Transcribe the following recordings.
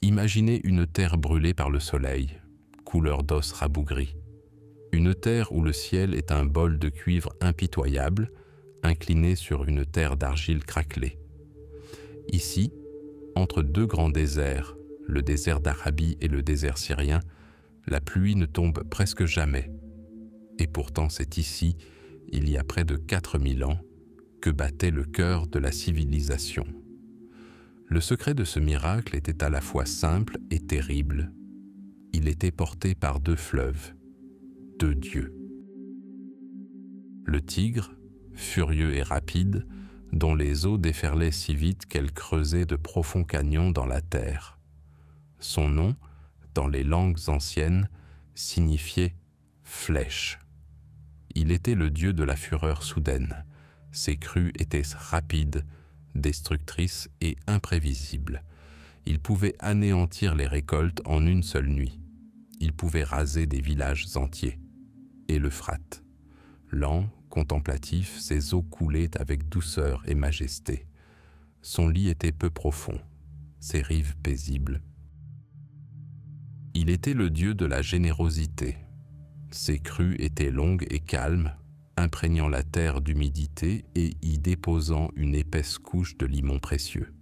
Imaginez une terre brûlée par le soleil, couleur d'os rabougri. Une terre où le ciel est un bol de cuivre impitoyable, incliné sur une terre d'argile craquelée. Ici, entre deux grands déserts, le désert d'Arabie et le désert syrien, la pluie ne tombe presque jamais. Et pourtant c'est ici, il y a près de 4000 ans, que battait le cœur de la civilisation. Le secret de ce miracle était à la fois simple et terrible. Il était porté par deux fleuves, deux dieux. Le Tigre, furieux et rapide, dont les eaux déferlaient si vite qu'elles creusaient de profonds canyons dans la terre. Son nom, dans les langues anciennes, signifiait « flèche ». Il était le dieu de la fureur soudaine. Ses crues étaient rapides, destructrices et imprévisibles. Il pouvait anéantir les récoltes en une seule nuit. Il pouvait raser des villages entiers. Et l'Euphrate, lent, contemplatif, ses eaux coulaient avec douceur et majesté. Son lit était peu profond, ses rives paisibles. Il était le dieu de la générosité. Ses crues étaient longues et calmes, imprégnant la terre d'humidité et y déposant une épaisse couche de limon précieux.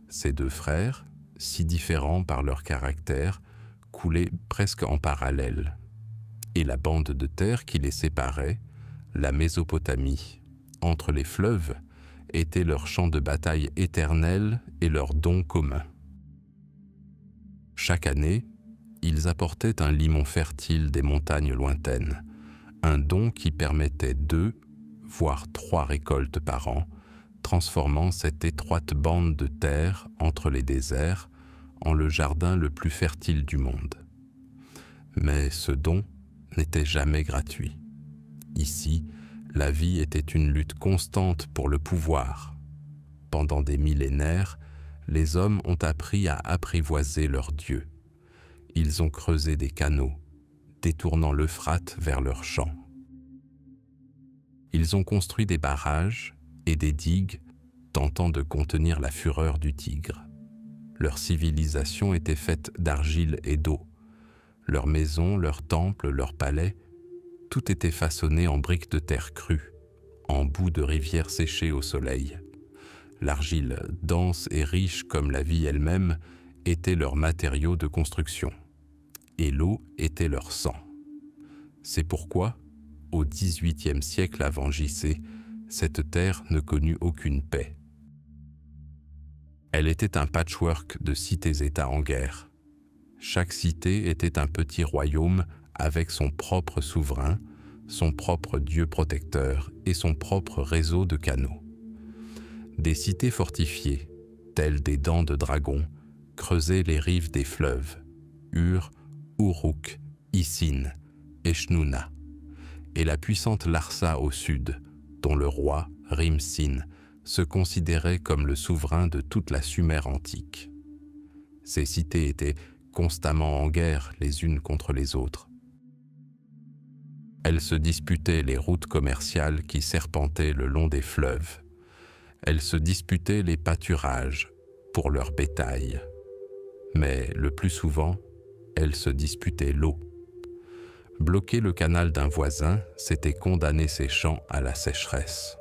Ses deux frères, si différents par leur caractère, coulaient presque en parallèle. Et la bande de terre qui les séparait, la Mésopotamie, entre les fleuves, était leur champ de bataille éternel et leur don commun. Chaque année, ils apportaient un limon fertile des montagnes lointaines, un don qui permettait 2, voire 3 récoltes par an, transformant cette étroite bande de terre entre les déserts en le jardin le plus fertile du monde. Mais ce don n'était jamais gratuit. Ici, la vie était une lutte constante pour le pouvoir. Pendant des millénaires, les hommes ont appris à apprivoiser leur Dieu. Ils ont creusé des canaux, détournant l'Euphrate vers leurs champs. Ils ont construit des barrages et des digues, tentant de contenir la fureur du Tigre. Leur civilisation était faite d'argile et d'eau. Leurs maisons, leurs temples, leurs palais, tout était façonné en briques de terre crue, en boue de rivières séchées au soleil. L'argile, dense et riche comme la vie elle-même, était leur matériau de construction. Et l'eau était leur sang. C'est pourquoi, au XVIIIe siècle avant JC, cette terre ne connut aucune paix. Elle était un patchwork de cités-États en guerre. Chaque cité était un petit royaume avec son propre souverain, son propre dieu protecteur et son propre réseau de canaux. Des cités fortifiées, telles des dents de dragon, creusaient les rives des fleuves, Ur, Uruk, Isin, Eshnouna, et la puissante Larsa au sud, dont le roi, Rim-Sin, se considérait comme le souverain de toute la Sumer antique. Ces cités étaient constamment en guerre les unes contre les autres. Elles se disputaient les routes commerciales qui serpentaient le long des fleuves. Elles se disputaient les pâturages pour leur bétail. Mais le plus souvent, elles se disputaient l'eau. Bloquer le canal d'un voisin, c'était condamner ses champs à la sécheresse.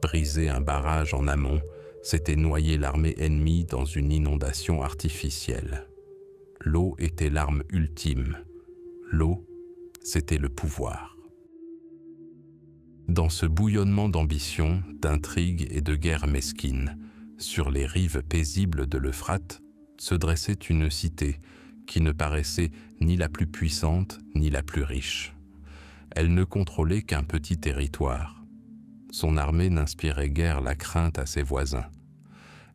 Briser un barrage en amont, c'était noyer l'armée ennemie dans une inondation artificielle. L'eau était l'arme ultime. L'eau, c'était le pouvoir. Dans ce bouillonnement d'ambition, d'intrigues et de guerres mesquines, sur les rives paisibles de l'Euphrate, se dressait une cité qui ne paraissait ni la plus puissante ni la plus riche. Elle ne contrôlait qu'un petit territoire. Son armée n'inspirait guère la crainte à ses voisins.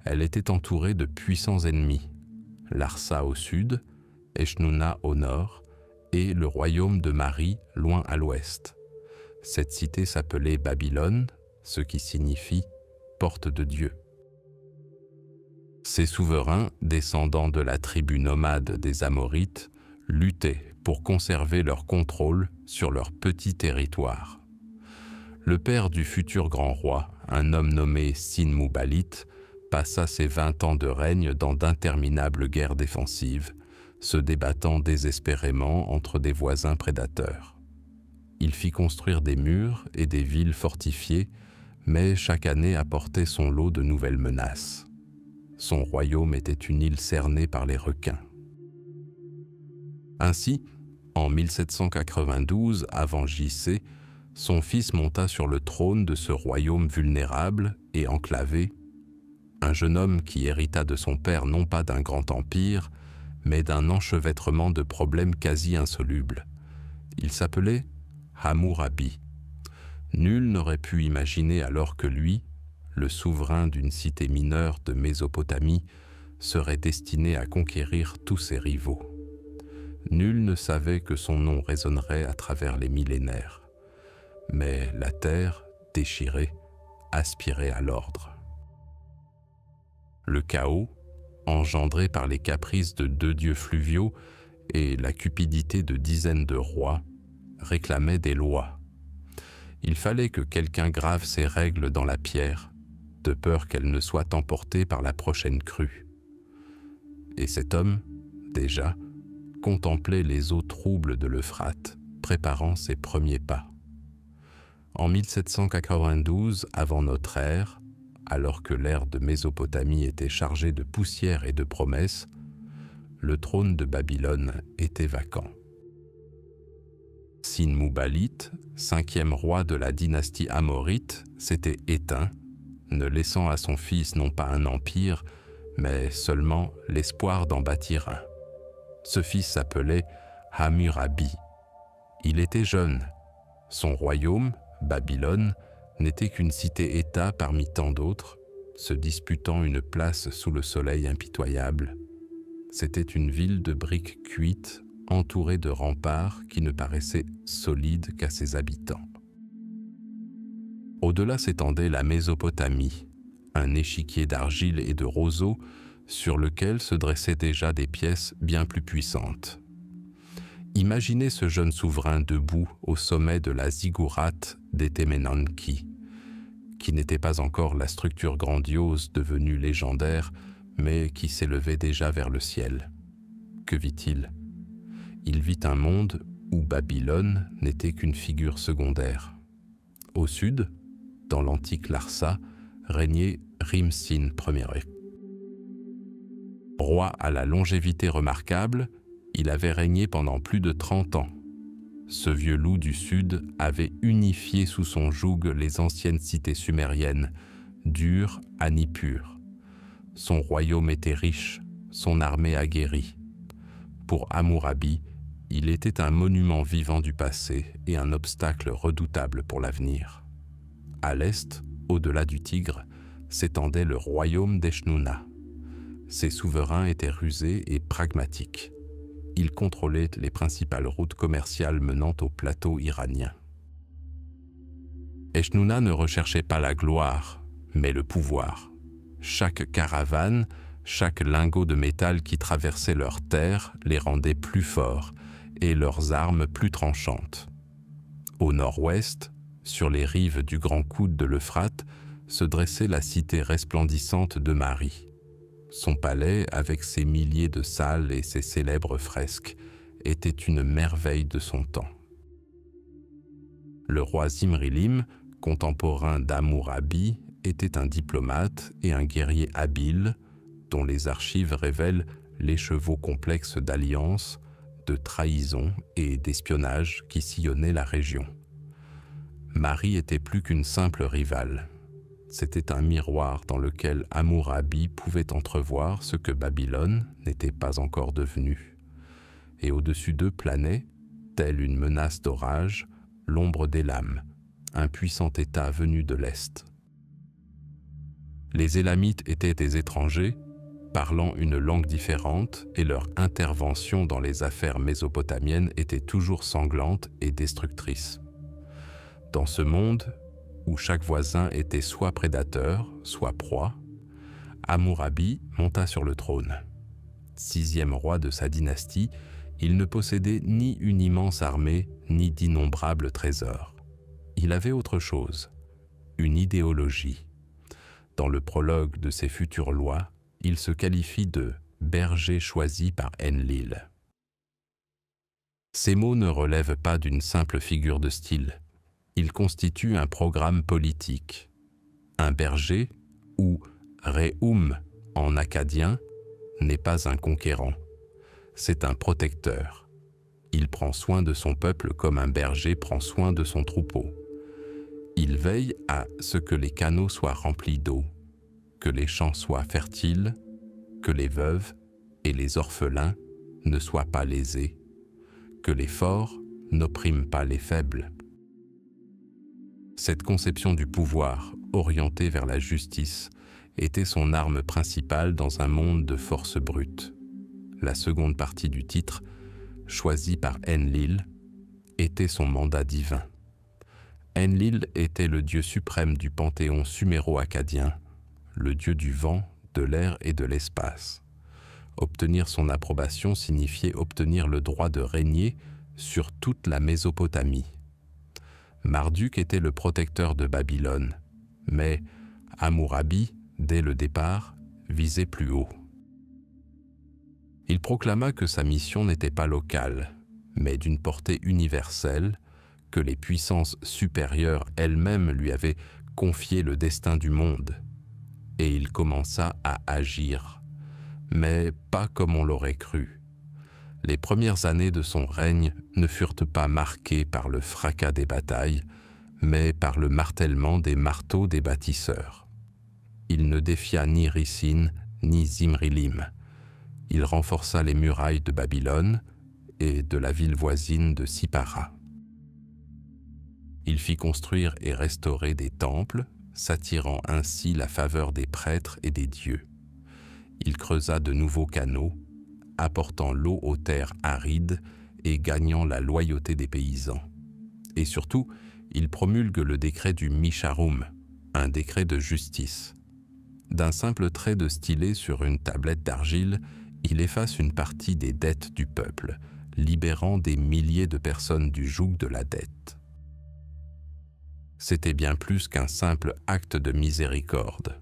Elle était entourée de puissants ennemis, Larsa au sud, Eshnouna au nord, et le royaume de Marie loin à l'ouest. Cette cité s'appelait Babylone, ce qui signifie « porte de Dieu ». Ces souverains, descendants de la tribu nomade des Amorites, luttaient pour conserver leur contrôle sur leur petit territoire. Le père du futur grand roi, un homme nommé Sin-Muballit, passa ses 20 ans de règne dans d'interminables guerres défensives, se débattant désespérément entre des voisins prédateurs. Il fit construire des murs et des villes fortifiées, mais chaque année apportait son lot de nouvelles menaces. Son royaume était une île cernée par les requins. Ainsi, en 1792, avant J.C., son fils monta sur le trône de ce royaume vulnérable et enclavé, un jeune homme qui hérita de son père non pas d'un grand empire, mais d'un enchevêtrement de problèmes quasi insolubles. Il s'appelait Hammurabi. Nul n'aurait pu imaginer alors que lui, le souverain d'une cité mineure de Mésopotamie, serait destiné à conquérir tous ses rivaux. Nul ne savait que son nom résonnerait à travers les millénaires. Mais la terre, déchirée, aspirait à l'ordre. Le chaos, engendré par les caprices de 2 dieux fluviaux et la cupidité de dizaines de rois, réclamait des lois. Il fallait que quelqu'un grave ces règles dans la pierre, de peur qu'elles ne soient emportées par la prochaine crue. Et cet homme, déjà, contemplait les eaux troubles de l'Euphrate, préparant ses premiers pas. En 1792, avant notre ère, alors que l'ère de Mésopotamie était chargée de poussière et de promesses, le trône de Babylone était vacant. Sin-Muballit, 5e roi de la dynastie amorite, s'était éteint, ne laissant à son fils non pas un empire, mais seulement l'espoir d'en bâtir un. Ce fils s'appelait Hammurabi. Il était jeune. Son royaume, Babylone, n'était qu'une cité-État parmi tant d'autres, se disputant une place sous le soleil impitoyable. C'était une ville de briques cuites, entourée de remparts qui ne paraissaient solides qu'à ses habitants. Au-delà s'étendait la Mésopotamie, un échiquier d'argile et de roseaux sur lequel se dressaient déjà des pièces bien plus puissantes. Imaginez ce jeune souverain debout au sommet de la ziggourate des Temenanki, qui n'était pas encore la structure grandiose devenue légendaire, mais qui s'élevait déjà vers le ciel. Que vit-il? Il vit un monde où Babylone n'était qu'une figure secondaire. Au sud, dans l'antique Larsa, régnait Rim-Sin Ier. Roi à la longévité remarquable, il avait régné pendant plus de 30 ans. Ce vieux loup du sud avait unifié sous son joug les anciennes cités sumériennes, dures à Nippur. Son royaume était riche, son armée aguerrie. Pour Hammurabi, il était un monument vivant du passé et un obstacle redoutable pour l'avenir. À l'est, au-delà du Tigre, s'étendait le royaume d'Eshnunna. Ses souverains étaient rusés et pragmatiques. Ils contrôlaient les principales routes commerciales menant au plateau iranien. Eshnunna ne recherchait pas la gloire, mais le pouvoir. Chaque caravane, chaque lingot de métal qui traversait leurs terres les rendait plus forts et leurs armes plus tranchantes. Au nord-ouest, sur les rives du grand coude de l'Euphrate, se dressait la cité resplendissante de Mari. Son palais, avec ses milliers de salles et ses célèbres fresques, était une merveille de son temps. Le roi Zimrilim, contemporain d'Hammurabi, était un diplomate et un guerrier habile, dont les archives révèlent l'écheveau complexe d'alliances, de trahison et d'espionnage qui sillonnait la région. Mari était plus qu'une simple rivale. C'était un miroir dans lequel Hammurabi pouvait entrevoir ce que Babylone n'était pas encore devenue. Et au-dessus d'eux planait, telle une menace d'orage, l'ombre d'Élam, un puissant État venu de l'Est. Les Élamites étaient des étrangers, parlant une langue différente, et leur intervention dans les affaires mésopotamiennes était toujours sanglante et destructrice. Dans ce monde, où chaque voisin était soit prédateur, soit proie, Hammurabi monta sur le trône. 6e roi de sa dynastie, il ne possédait ni une immense armée, ni d'innombrables trésors. Il avait autre chose, une idéologie. Dans le prologue de ses futures lois, il se qualifie de « berger choisi par Enlil ». Ces mots ne relèvent pas d'une simple figure de style. Ils constituent un programme politique. Un berger, ou Re'um en akkadien, n'est pas un conquérant. C'est un protecteur. Il prend soin de son peuple comme un berger prend soin de son troupeau. Il veille à ce que les canaux soient remplis d'eau, que les champs soient fertiles, que les veuves et les orphelins ne soient pas lésés, que les forts n'oppriment pas les faibles. Cette conception du pouvoir, orientée vers la justice, était son arme principale dans un monde de force brute. La seconde partie du titre, choisie par Enlil, était son mandat divin. Enlil était le dieu suprême du panthéon suméro-akkadien, le dieu du vent, de l'air et de l'espace. Obtenir son approbation signifiait obtenir le droit de régner sur toute la Mésopotamie. Marduk était le protecteur de Babylone, mais Hammurabi, dès le départ, visait plus haut. Il proclama que sa mission n'était pas locale, mais d'une portée universelle, que les puissances supérieures elles-mêmes lui avaient confié le destin du monde, et il commença à agir, mais pas comme on l'aurait cru. Les premières années de son règne ne furent pas marquées par le fracas des batailles, mais par le martèlement des marteaux des bâtisseurs. Il ne défia ni Ricine ni Zimrilim. Il renforça les murailles de Babylone et de la ville voisine de Sippara. Il fit construire et restaurer des temples, s'attirant ainsi la faveur des prêtres et des dieux. Il creusa de nouveaux canaux, apportant l'eau aux terres arides et gagnant la loyauté des paysans. Et surtout, il promulgue le décret du Misharum, un décret de justice. D'un simple trait de stylet sur une tablette d'argile, il efface une partie des dettes du peuple, libérant des milliers de personnes du joug de la dette. C'était bien plus qu'un simple acte de miséricorde,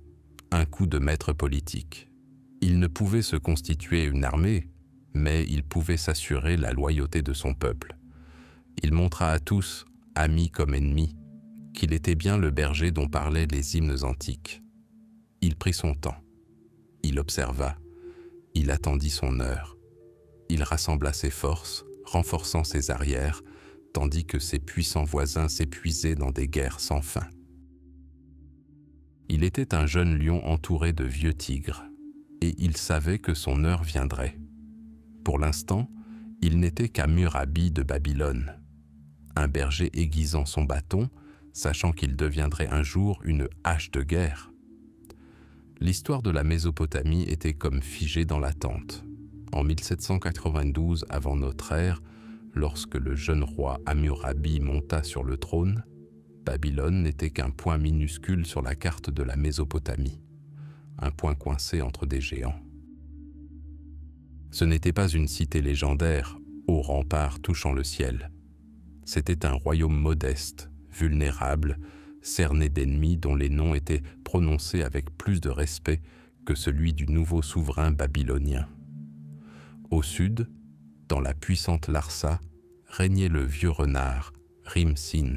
un coup de maître politique. Il ne pouvait se constituer une armée, mais il pouvait s'assurer la loyauté de son peuple. Il montra à tous, amis comme ennemis, qu'il était bien le berger dont parlaient les hymnes antiques. Il prit son temps, il observa, il attendit son heure. Il rassembla ses forces, renforçant ses arrières, tandis que ses puissants voisins s'épuisaient dans des guerres sans fin. Il était un jeune lion entouré de vieux tigres, et il savait que son heure viendrait. Pour l'instant, il n'était qu'Hammurabi de Babylone, un berger aiguisant son bâton, sachant qu'il deviendrait un jour une hache de guerre. L'histoire de la Mésopotamie était comme figée dans l'attente. En 1792 avant notre ère, lorsque le jeune roi Hammurabi monta sur le trône, Babylone n'était qu'un point minuscule sur la carte de la Mésopotamie, un point coincé entre des géants. Ce n'était pas une cité légendaire, aux remparts touchant le ciel. C'était un royaume modeste, vulnérable, cerné d'ennemis dont les noms étaient prononcés avec plus de respect que celui du nouveau souverain babylonien. Au sud, dans la puissante Larsa, régnait le vieux renard, Rim-Sin,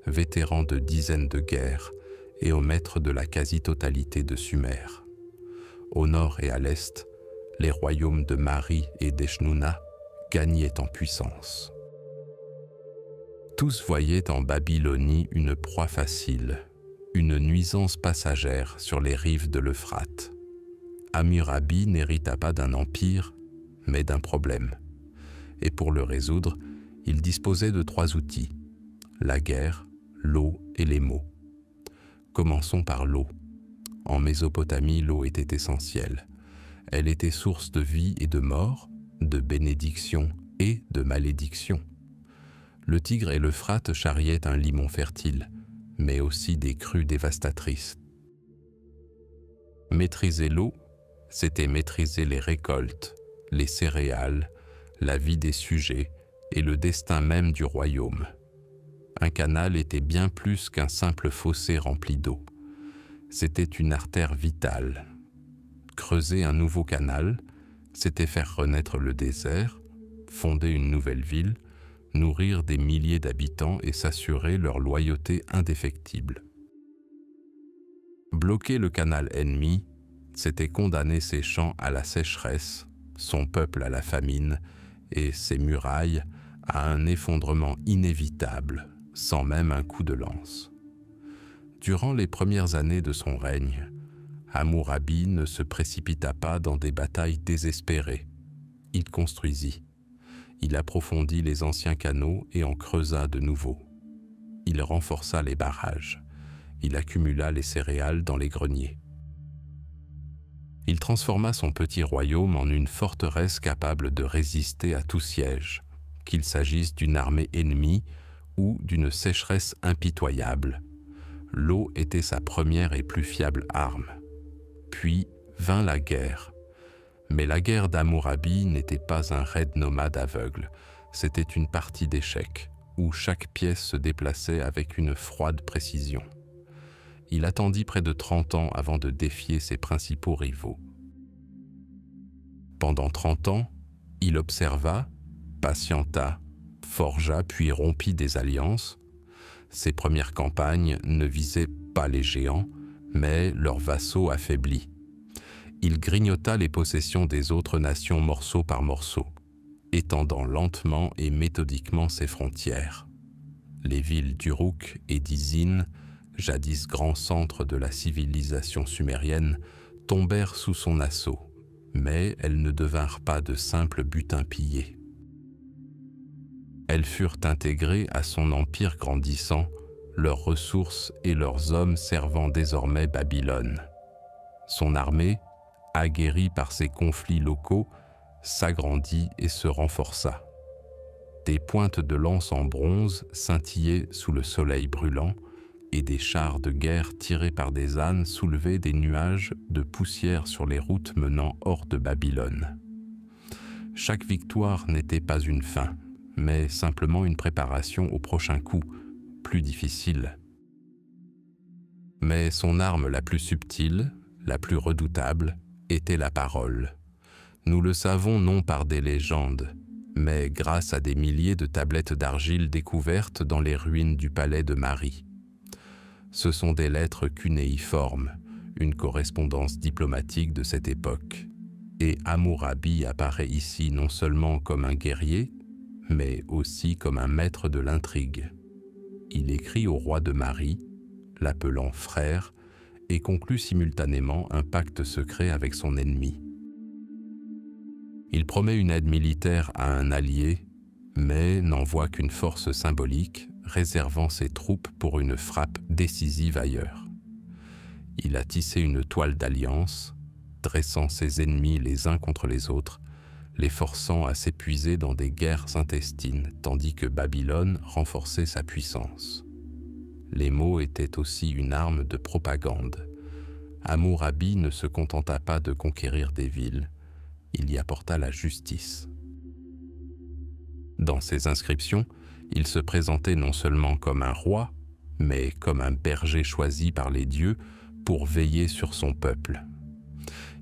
vétéran de dizaines de guerres et au maître de la quasi-totalité de Sumer. Au nord et à l'est, les royaumes de Mari et d'Eshnuna gagnaient en puissance. Tous voyaient en Babylonie une proie facile, une nuisance passagère sur les rives de l'Euphrate. Hammurabi n'hérita pas d'un empire, mais d'un problème. Et pour le résoudre, il disposait de 3 outils, la guerre, l'eau et les mots. Commençons par l'eau. En Mésopotamie, l'eau était essentielle. Elle était source de vie et de mort, de bénédiction et de malédiction. Le Tigre et l'Euphrate charriaient un limon fertile, mais aussi des crues dévastatrices. Maîtriser l'eau, c'était maîtriser les récoltes, les céréales, la vie des sujets et le destin même du royaume. Un canal était bien plus qu'un simple fossé rempli d'eau. C'était une artère vitale. Creuser un nouveau canal, c'était faire renaître le désert, fonder une nouvelle ville, nourrir des milliers d'habitants et s'assurer leur loyauté indéfectible. Bloquer le canal ennemi, c'était condamner ses champs à la sécheresse, son peuple à la famine et ses murailles à un effondrement inévitable, sans même un coup de lance. Durant les premières années de son règne, Hammurabi ne se précipita pas dans des batailles désespérées. Il construisit. Il approfondit les anciens canaux et en creusa de nouveaux. Il renforça les barrages. Il accumula les céréales dans les greniers. Il transforma son petit royaume en une forteresse capable de résister à tout siège, qu'il s'agisse d'une armée ennemie ou d'une sécheresse impitoyable. L'eau était sa première et plus fiable arme. Puis vint la guerre. Mais la guerre d'Hammurabi n'était pas un raid nomade aveugle, c'était une partie d'échecs, où chaque pièce se déplaçait avec une froide précision. Il attendit près de 30 ans avant de défier ses principaux rivaux. Pendant 30 ans, il observa, patienta, forgea puis rompit des alliances. Ses premières campagnes ne visaient pas les géants, mais leurs vassaux affaiblis. Il grignota les possessions des autres nations morceau par morceau, étendant lentement et méthodiquement ses frontières. Les villes d'Uruk et d'Izin, jadis grands centres de la civilisation sumérienne, tombèrent sous son assaut, mais elles ne devinrent pas de simples butins pillés. Elles furent intégrées à son empire grandissant, leurs ressources et leurs hommes servant désormais Babylone. Son armée, aguerrie par ses conflits locaux, s'agrandit et se renforça. Des pointes de lance en bronze scintillaient sous le soleil brûlant, et des chars de guerre tirés par des ânes soulevaient des nuages de poussière sur les routes menant hors de Babylone. Chaque victoire n'était pas une fin, mais simplement une préparation au prochain coup, plus difficile. Mais son arme la plus subtile, la plus redoutable, était la parole. Nous le savons non par des légendes, mais grâce à des milliers de tablettes d'argile découvertes dans les ruines du palais de Mari. Ce sont des lettres cunéiformes, une correspondance diplomatique de cette époque. Et Hammurabi apparaît ici non seulement comme un guerrier, mais aussi comme un maître de l'intrigue. Il écrit au roi de Mari, l'appelant frère, et conclut simultanément un pacte secret avec son ennemi. Il promet une aide militaire à un allié, mais n'envoie qu'une force symbolique, réservant ses troupes pour une frappe décisive ailleurs. Il a tissé une toile d'alliance, dressant ses ennemis les uns contre les autres, les forçant à s'épuiser dans des guerres intestines, tandis que Babylone renforçait sa puissance. Les mots étaient aussi une arme de propagande. Hammurabi ne se contenta pas de conquérir des villes, il y apporta la justice. Dans ses inscriptions, il se présentait non seulement comme un roi, mais comme un berger choisi par les dieux pour veiller sur son peuple.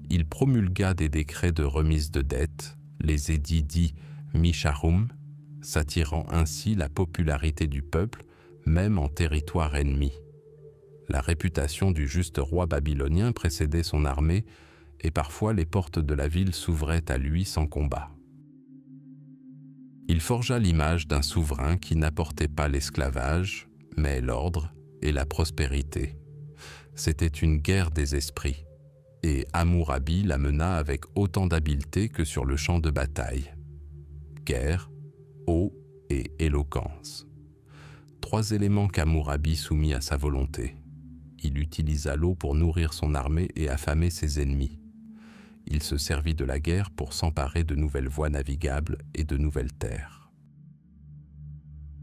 Il promulgua des décrets de remise de dettes, les édits dits Misharum, s'attirant ainsi la popularité du peuple, même en territoire ennemi. La réputation du juste roi babylonien précédait son armée, et parfois les portes de la ville s'ouvraient à lui sans combat. Il forgea l'image d'un souverain qui n'apportait pas l'esclavage, mais l'ordre et la prospérité. C'était une guerre des esprits, et Hammurabi la mena avec autant d'habileté que sur le champ de bataille. Guerre, eau et éloquence. 3 éléments qu'Hammurabi soumit à sa volonté. Il utilisa l'eau pour nourrir son armée et affamer ses ennemis. Il se servit de la guerre pour s'emparer de nouvelles voies navigables et de nouvelles terres.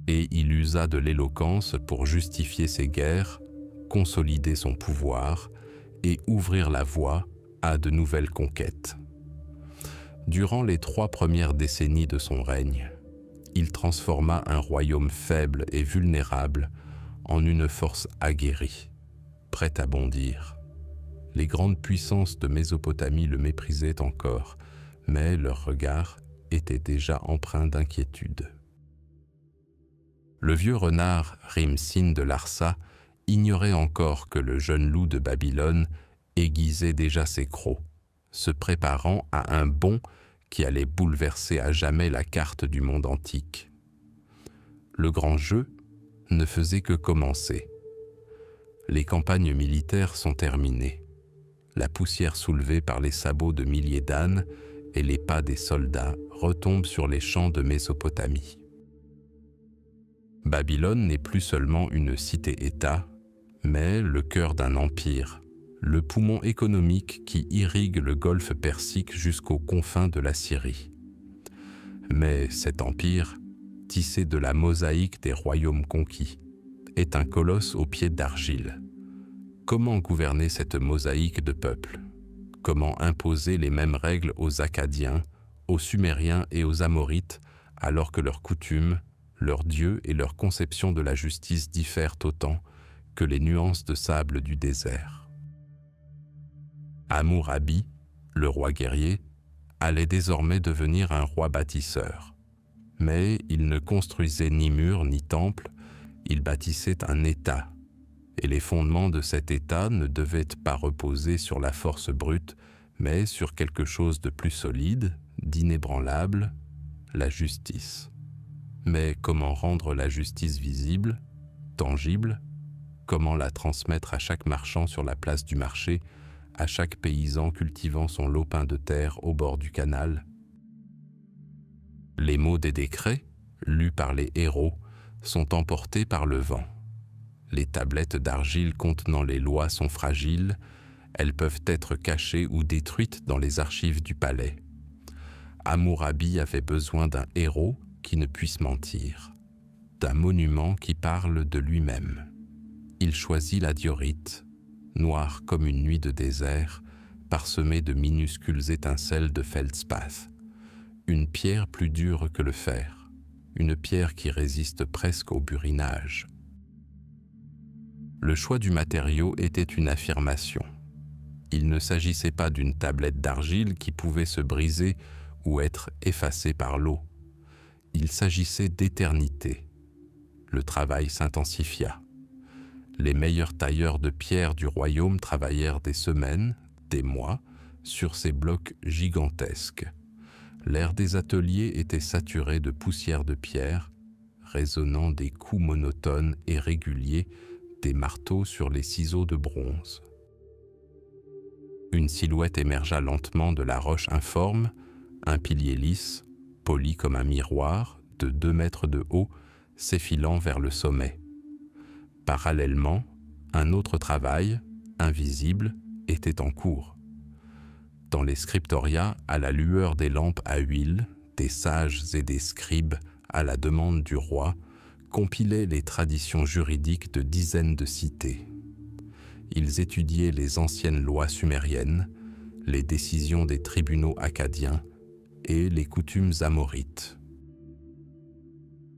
Et il usa de l'éloquence pour justifier ses guerres, consolider son pouvoir et ouvrir la voie à de nouvelles conquêtes. Durant les 3 premières décennies de son règne, il transforma un royaume faible et vulnérable en une force aguerrie. prêt à bondir. Les grandes puissances de Mésopotamie le méprisaient encore, mais leur regard était déjà empreint d'inquiétude. Le vieux renard Rim-Sin de Larsa ignorait encore que le jeune loup de Babylone aiguisait déjà ses crocs, se préparant à un bond qui allait bouleverser à jamais la carte du monde antique. Le grand jeu ne faisait que commencer. Les campagnes militaires sont terminées. La poussière soulevée par les sabots de milliers d'ânes et les pas des soldats retombe sur les champs de Mésopotamie. Babylone n'est plus seulement une cité-État, mais le cœur d'un empire, le poumon économique qui irrigue le golfe Persique jusqu'aux confins de la Syrie. Mais cet empire, tissé de la mosaïque des royaumes conquis, est un colosse aux pieds d'argile. Comment gouverner cette mosaïque de peuples? Comment imposer les mêmes règles aux Akkadiens, aux Sumériens et aux Amorites, alors que leurs coutumes, leurs dieux et leur conception de la justice diffèrent autant que les nuances de sable du désert? Hammurabi, le roi guerrier, allait désormais devenir un roi bâtisseur. Mais il ne construisait ni murs ni temples, il bâtissait un État. Et les fondements de cet État ne devaient pas reposer sur la force brute, mais sur quelque chose de plus solide, d'inébranlable, la justice. Mais comment rendre la justice visible, tangible? Comment la transmettre à chaque marchand sur la place du marché, à chaque paysan cultivant son lopin de terre au bord du canal? Les mots des décrets, lus par les héros, sont emportés par le vent. Les tablettes d'argile contenant les lois sont fragiles, elles peuvent être cachées ou détruites dans les archives du palais. Hammurabi avait besoin d'un héros qui ne puisse mentir, d'un monument qui parle de lui-même. Il choisit la diorite, noire comme une nuit de désert, parsemée de minuscules étincelles de feldspath, une pierre plus dure que le fer, une pierre qui résiste presque au burinage. Le choix du matériau était une affirmation. Il ne s'agissait pas d'une tablette d'argile qui pouvait se briser ou être effacée par l'eau. Il s'agissait d'éternité. Le travail s'intensifia. Les meilleurs tailleurs de pierre du royaume travaillèrent des semaines, des mois, sur ces blocs gigantesques. L'air des ateliers était saturé de poussière de pierre, résonnant des coups monotones et réguliers des marteaux sur les ciseaux de bronze. Une silhouette émergea lentement de la roche informe, un pilier lisse, poli comme un miroir, de 2 mètres de haut, s'effilant vers le sommet. Parallèlement, un autre travail, invisible, était en cours. Dans les scriptoria, à la lueur des lampes à huile, des sages et des scribes, à la demande du roi, compilaient les traditions juridiques de dizaines de cités. Ils étudiaient les anciennes lois sumériennes, les décisions des tribunaux akkadiens et les coutumes amorites.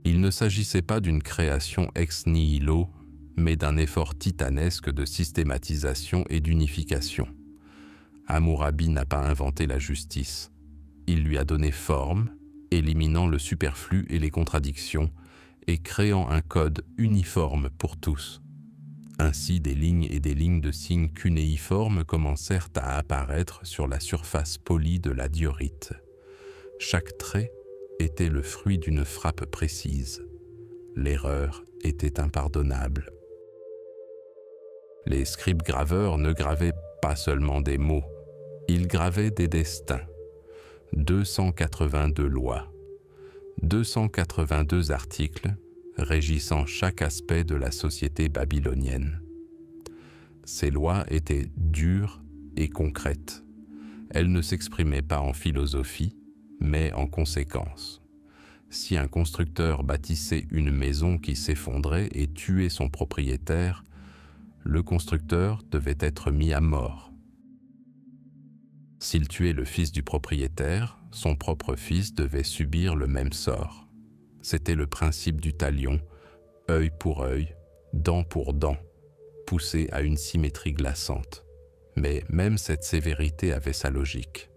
Il ne s'agissait pas d'une création ex nihilo, mais d'un effort titanesque de systématisation et d'unification. Hammurabi n'a pas inventé la justice. Il lui a donné forme, éliminant le superflu et les contradictions, et créant un code uniforme pour tous. Ainsi, des lignes et des lignes de signes cunéiformes commencèrent à apparaître sur la surface polie de la diorite. Chaque trait était le fruit d'une frappe précise. L'erreur était impardonnable. Les scribes-graveurs ne gravaient pas seulement des mots, ils gravaient des destins. 282 lois, 282 articles régissant chaque aspect de la société babylonienne. Ces lois étaient dures et concrètes. Elles ne s'exprimaient pas en philosophie, mais en conséquences. Si un constructeur bâtissait une maison qui s'effondrait et tuait son propriétaire, le constructeur devait être mis à mort. S'il tuait le fils du propriétaire, son propre fils devait subir le même sort. C'était le principe du talion, œil pour œil, dent pour dent. poussé à une symétrie glaçante. Mais même cette sévérité avait sa logique.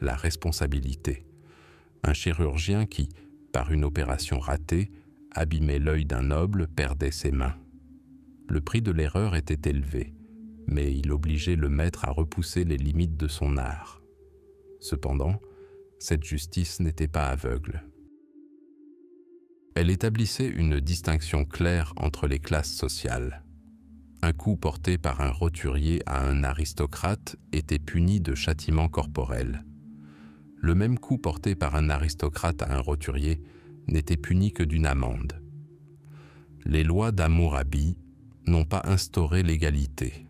La responsabilité. Un chirurgien qui, par une opération ratée, abîmait l'œil d'un noble perdait ses mains. Le prix de l'erreur était élevé, mais il obligeait le maître à repousser les limites de son art. Cependant, cette justice n'était pas aveugle. Elle établissait une distinction claire entre les classes sociales. Un coup porté par un roturier à un aristocrate était puni de châtiment corporel. Le même coup porté par un aristocrate à un roturier n'était puni que d'une amende. Les lois d'Hammurabi n'ont pas instauré l'égalité.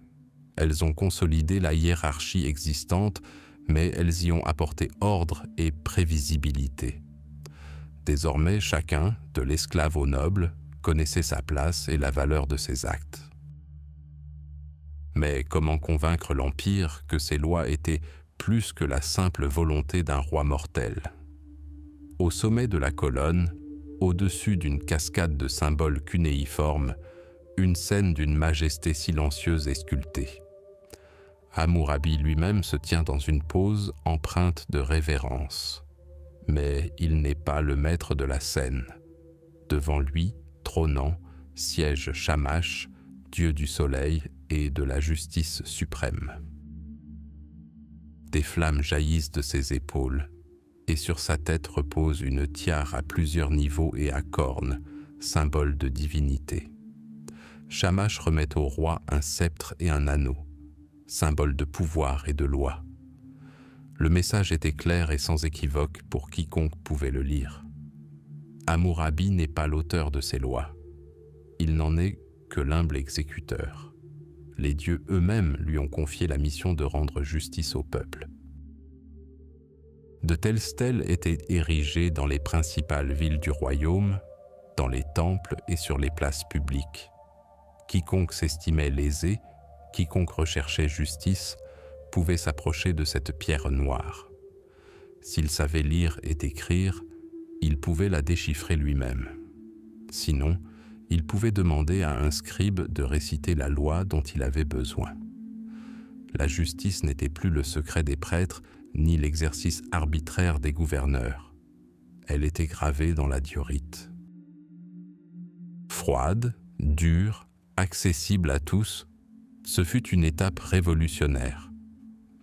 Elles ont consolidé la hiérarchie existante, mais elles y ont apporté ordre et prévisibilité. Désormais, chacun, de l'esclave au noble, connaissait sa place et la valeur de ses actes. Mais comment convaincre l'Empire que ces lois étaient plus que la simple volonté d'un roi mortel? Au sommet de la colonne, au-dessus d'une cascade de symboles cunéiformes, une scène d'une majesté silencieuse et sculptée. Hammurabi lui-même se tient dans une pose empreinte de révérence. Mais il n'est pas le maître de la scène. Devant lui, trônant, siège Shamash, dieu du soleil et de la justice suprême. Des flammes jaillissent de ses épaules, et sur sa tête repose une tiare à plusieurs niveaux et à cornes, symbole de divinité. Shamash remet au roi un sceptre et un anneau, symbole de pouvoir et de loi. Le message était clair et sans équivoque pour quiconque pouvait le lire. Hammurabi n'est pas l'auteur de ces lois. Il n'en est que l'humble exécuteur. Les dieux eux-mêmes lui ont confié la mission de rendre justice au peuple. De telles stèles étaient érigées dans les principales villes du royaume, dans les temples et sur les places publiques. Quiconque s'estimait lésé, quiconque recherchait justice, pouvait s'approcher de cette pierre noire. S'il savait lire et écrire, il pouvait la déchiffrer lui-même. Sinon, il pouvait demander à un scribe de réciter la loi dont il avait besoin. La justice n'était plus le secret des prêtres, ni l'exercice arbitraire des gouverneurs. Elle était gravée dans la diorite. Froide, dure, accessible à tous, ce fut une étape révolutionnaire.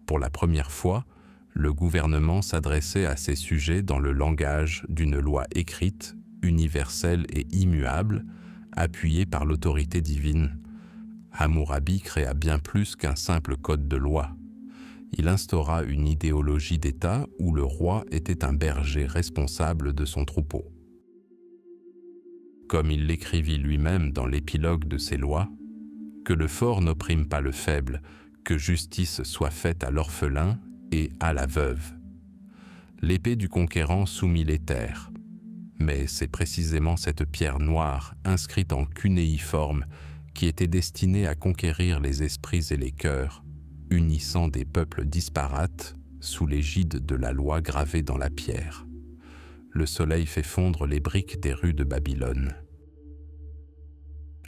Pour la première fois, le gouvernement s'adressait à ses sujets dans le langage d'une loi écrite, universelle et immuable, appuyée par l'autorité divine. Hammurabi créa bien plus qu'un simple code de loi. Il instaura une idéologie d'État où le roi était un berger responsable de son troupeau. Comme il l'écrivit lui-même dans l'épilogue de ses lois, « Que le fort n'opprime pas le faible, que justice soit faite à l'orphelin et à la veuve. » L'épée du conquérant soumit les terres. Mais c'est précisément cette pierre noire, inscrite en cunéiforme, qui était destinée à conquérir les esprits et les cœurs, unissant des peuples disparates sous l'égide de la loi gravée dans la pierre. Le soleil fait fondre les briques des rues de Babylone.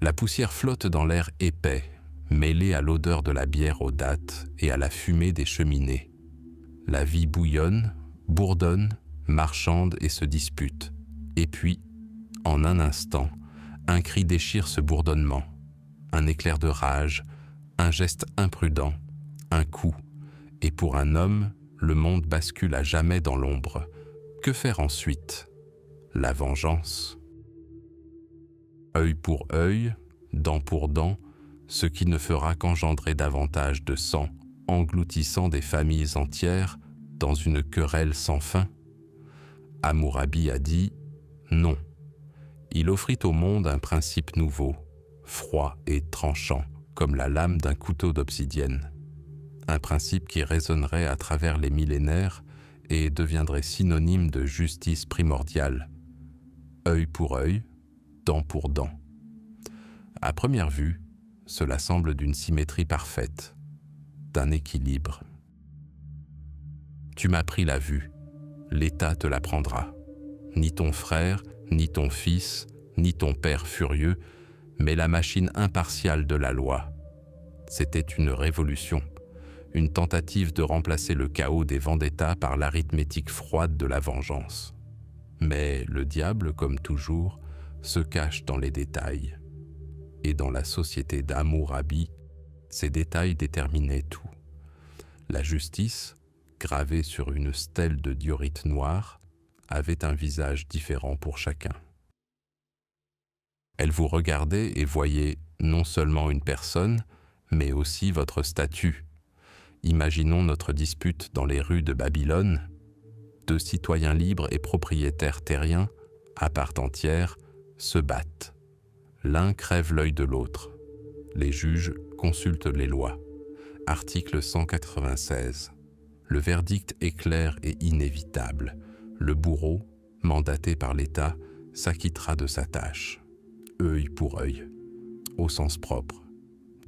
La poussière flotte dans l'air épais, mêlée à l'odeur de la bière aux dattes et à la fumée des cheminées. La vie bouillonne, bourdonne, marchande et se dispute. Et puis, en un instant, un cri déchire ce bourdonnement, un éclair de rage, un geste imprudent, un coup, et pour un homme, le monde bascule à jamais dans l'ombre. Que faire ensuite? La vengeance. Œil pour œil, dent pour dent, ce qui ne fera qu'engendrer davantage de sang, engloutissant des familles entières dans une querelle sans fin. Hammurabi a dit non. Il offrit au monde un principe nouveau, froid et tranchant, comme la lame d'un couteau d'obsidienne. Un principe qui résonnerait à travers les millénaires et deviendrait synonyme de justice primordiale. Œil pour œil, dent pour dent. À première vue, cela semble d'une symétrie parfaite, d'un équilibre. Tu m'as pris la vue, l'État te la prendra. Ni ton frère, ni ton fils, ni ton père furieux, mais la machine impartiale de la loi, C'était une révolution, une tentative de remplacer le chaos des vendettas par l'arithmétique froide de la vengeance. Mais le diable, comme toujours, se cache dans les détails. Et dans la société d'Hammurabi, ces détails déterminaient tout. La justice, gravée sur une stèle de diorite noire, avait un visage différent pour chacun. Elle vous regardait et voyait non seulement une personne, mais aussi votre statut. Imaginons notre dispute dans les rues de Babylone. Deux citoyens libres et propriétaires terriens, à part entière, se battent. L'un crève l'œil de l'autre. Les juges consultent les lois. Article 196. Le verdict est clair et inévitable. Le bourreau, mandaté par l'État, s'acquittera de sa tâche. Œil pour œil, au sens propre.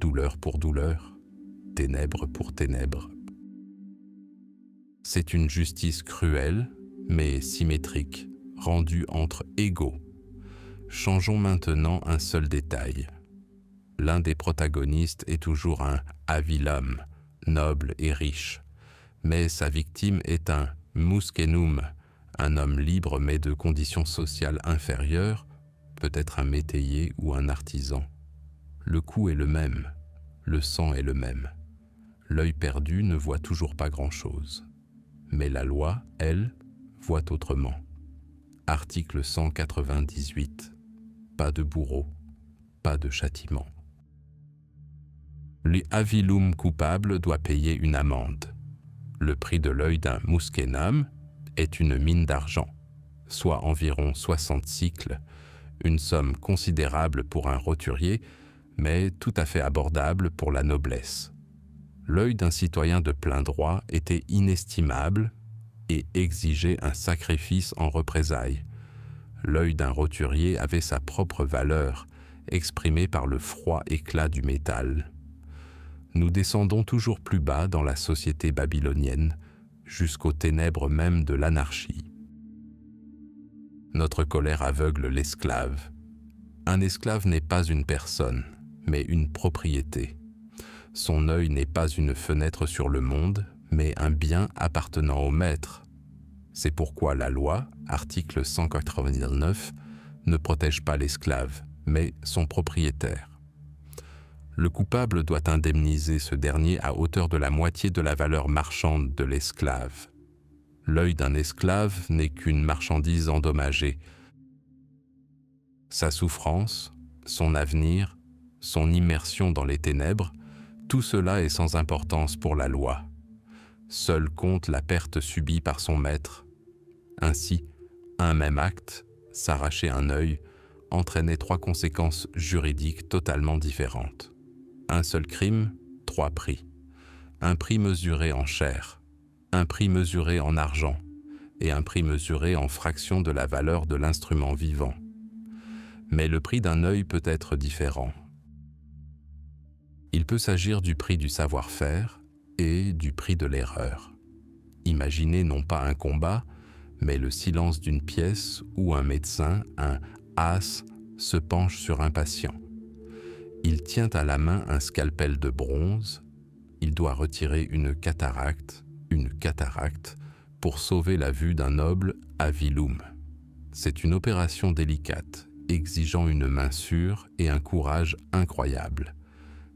Douleur pour douleur, ténèbres pour ténèbres. C'est une justice cruelle, mais symétrique, rendue entre égaux. Changeons maintenant un seul détail. L'un des protagonistes est toujours un havil homme, noble et riche, mais sa victime est un muskenum, un homme libre mais de conditions sociales inférieures, peut-être un métayer ou un artisan. Le coup est le même, le sang est le même. L'œil perdu ne voit toujours pas grand-chose. Mais la loi, elle, voit autrement. Article 198. Pas de bourreau, pas de châtiment. Le havilum coupable doit payer une amende. Le prix de l'œil d'un muskenam est une mine d'argent, soit environ 60 cycles, une somme considérable pour un roturier, mais tout à fait abordable pour la noblesse. L'œil d'un citoyen de plein droit était inestimable et exigeait un sacrifice en représailles. L'œil d'un roturier avait sa propre valeur, exprimée par le froid éclat du métal. Nous descendons toujours plus bas dans la société babylonienne, jusqu'aux ténèbres même de l'anarchie. Notre colère aveugle l'esclave. Un esclave n'est pas une personne, mais une propriété. Son œil n'est pas une fenêtre sur le monde, mais un bien appartenant au maître. C'est pourquoi la loi, article 199, ne protège pas l'esclave, mais son propriétaire. Le coupable doit indemniser ce dernier à hauteur de la moitié de la valeur marchande de l'esclave. L'œil d'un esclave n'est qu'une marchandise endommagée. Sa souffrance, son avenir, son immersion dans les ténèbres, tout cela est sans importance pour la loi. Seule compte la perte subie par son maître. Ainsi, un même acte, s'arracher un œil, entraînait trois conséquences juridiques totalement différentes. Un seul crime, trois prix. Un prix mesuré en chair, un prix mesuré en argent et un prix mesuré en fraction de la valeur de l'instrument vivant. Mais le prix d'un œil peut être différent. Il peut s'agir du prix du savoir-faire et du prix de l'erreur. Imaginez non pas un combat, mais le silence d'une pièce où un médecin, un as, se penche sur un patient. Il tient à la main un scalpel de bronze. Il doit retirer une cataracte, pour sauver la vue d'un noble havilum. C'est une opération délicate, exigeant une main sûre et un courage incroyable.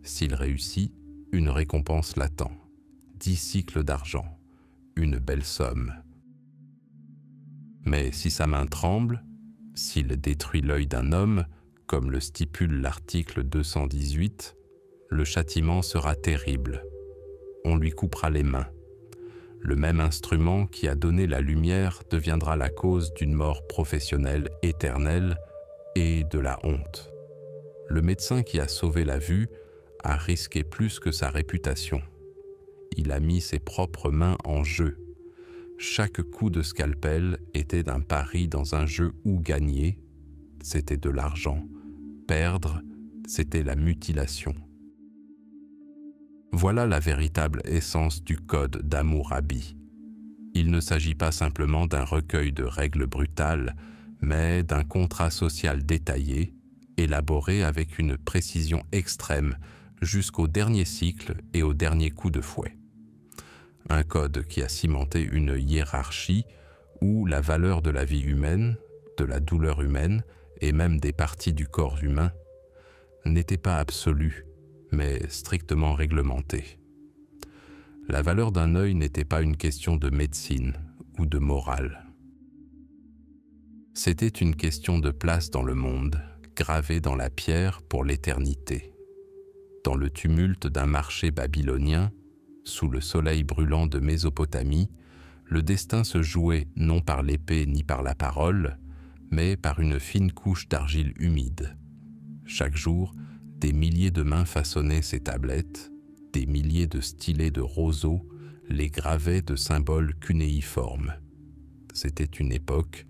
S'il réussit, une récompense l'attend. 10 cycles d'argent, une belle somme. Mais si sa main tremble, s'il détruit l'œil d'un homme, comme le stipule l'article 218, le châtiment sera terrible. On lui coupera les mains. Le même instrument qui a donné la lumière deviendra la cause d'une mort professionnelle éternelle et de la honte. Le médecin qui a sauvé la vue a risqué plus que sa réputation. Il a mis ses propres mains en jeu. Chaque coup de scalpel était un pari dans un jeu où gagner, c'était de l'argent. Perdre, c'était la mutilation. Voilà la véritable essence du code d'Hammurabi. Il ne s'agit pas simplement d'un recueil de règles brutales, mais d'un contrat social détaillé, élaboré avec une précision extrême, jusqu'au dernier cycle et au dernier coup de fouet. Un code qui a cimenté une hiérarchie où la valeur de la vie humaine, de la douleur humaine et même des parties du corps humain n'était pas absolue, mais strictement réglementée. La valeur d'un œil n'était pas une question de médecine ou de morale. C'était une question de place dans le monde, gravée dans la pierre pour l'éternité. Dans le tumulte d'un marché babylonien, sous le soleil brûlant de Mésopotamie, le destin se jouait non par l'épée ni par la parole, mais par une fine couche d'argile humide. Chaque jour, des milliers de mains façonnaient ces tablettes, des milliers de stylets de roseaux les gravaient de symboles cunéiformes. C'était une époque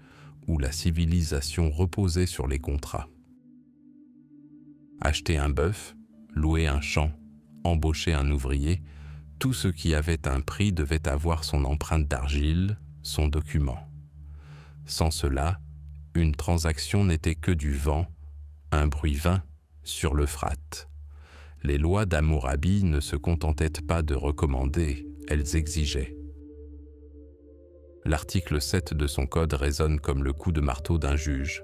où la civilisation reposait sur les contrats. Acheter un bœuf, louer un champ, embaucher un ouvrier, tout ce qui avait un prix devait avoir son empreinte d'argile, son document. Sans cela, une transaction n'était que du vent, un bruit vain sur l'Euphrate. Les lois d'Hammurabi ne se contentaient pas de recommander, elles exigeaient. L'article 7 de son code résonne comme le coup de marteau d'un juge.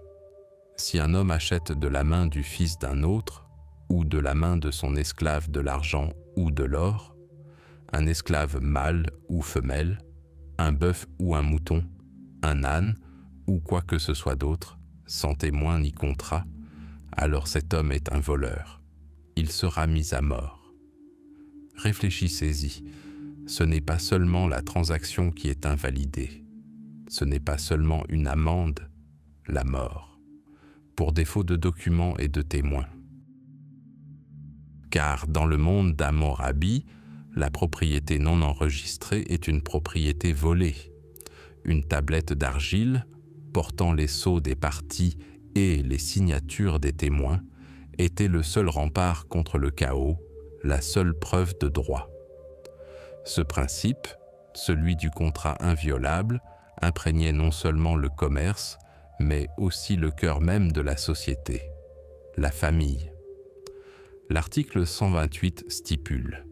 Si un homme achète de la main du fils d'un autre, ou de la main de son esclave de l'argent ou de l'or, un esclave mâle ou femelle, un bœuf ou un mouton, un âne ou quoi que ce soit d'autre, sans témoin ni contrat, alors cet homme est un voleur. Il sera mis à mort. Réfléchissez-y, ce n'est pas seulement la transaction qui est invalidée, ce n'est pas seulement une amende, la mort, pour défaut de documents et de témoins. Car dans le monde d'Hammurabi, la propriété non enregistrée est une propriété volée. Une tablette d'argile, portant les sceaux des parties et les signatures des témoins, était le seul rempart contre le chaos, la seule preuve de droit. Ce principe, celui du contrat inviolable, imprégnait non seulement le commerce, mais aussi le cœur même de la société, la famille. L'article 128 stipule: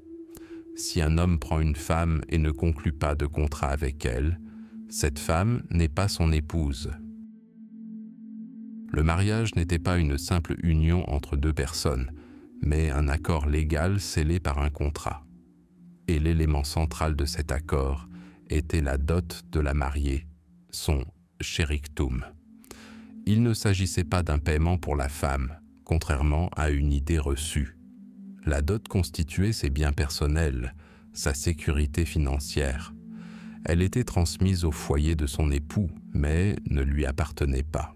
si un homme prend une femme et ne conclut pas de contrat avec elle, cette femme n'est pas son épouse. Le mariage n'était pas une simple union entre deux personnes, mais un accord légal scellé par un contrat. Et l'élément central de cet accord était la dot de la mariée, son sheriktum. Il ne s'agissait pas d'un paiement pour la femme, contrairement à une idée reçue. La dot constituait ses biens personnels, sa sécurité financière. Elle était transmise au foyer de son époux, mais ne lui appartenait pas.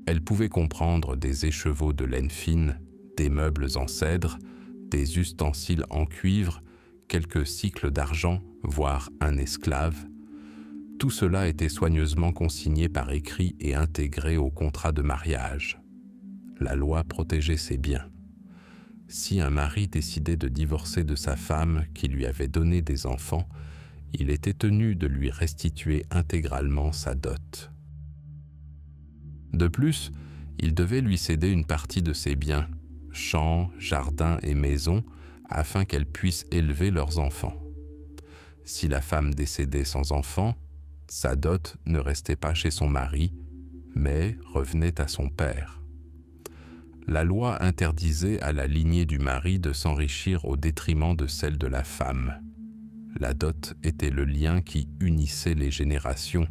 Elle pouvait comprendre des écheveaux de laine fine, des meubles en cèdre, des ustensiles en cuivre, quelques cycles d'argent, voire un esclave. Tout cela était soigneusement consigné par écrit et intégré au contrat de mariage. La loi protégeait ses biens. Si un mari décidait de divorcer de sa femme qui lui avait donné des enfants, il était tenu de lui restituer intégralement sa dot. De plus, il devait lui céder une partie de ses biens, champs, jardins et maisons, afin qu'elle puisse élever leurs enfants. Si la femme décédait sans enfant, sa dot ne restait pas chez son mari, mais revenait à son père. La loi interdisait à la lignée du mari de s'enrichir au détriment de celle de la femme. La dot était le lien qui unissait les générations,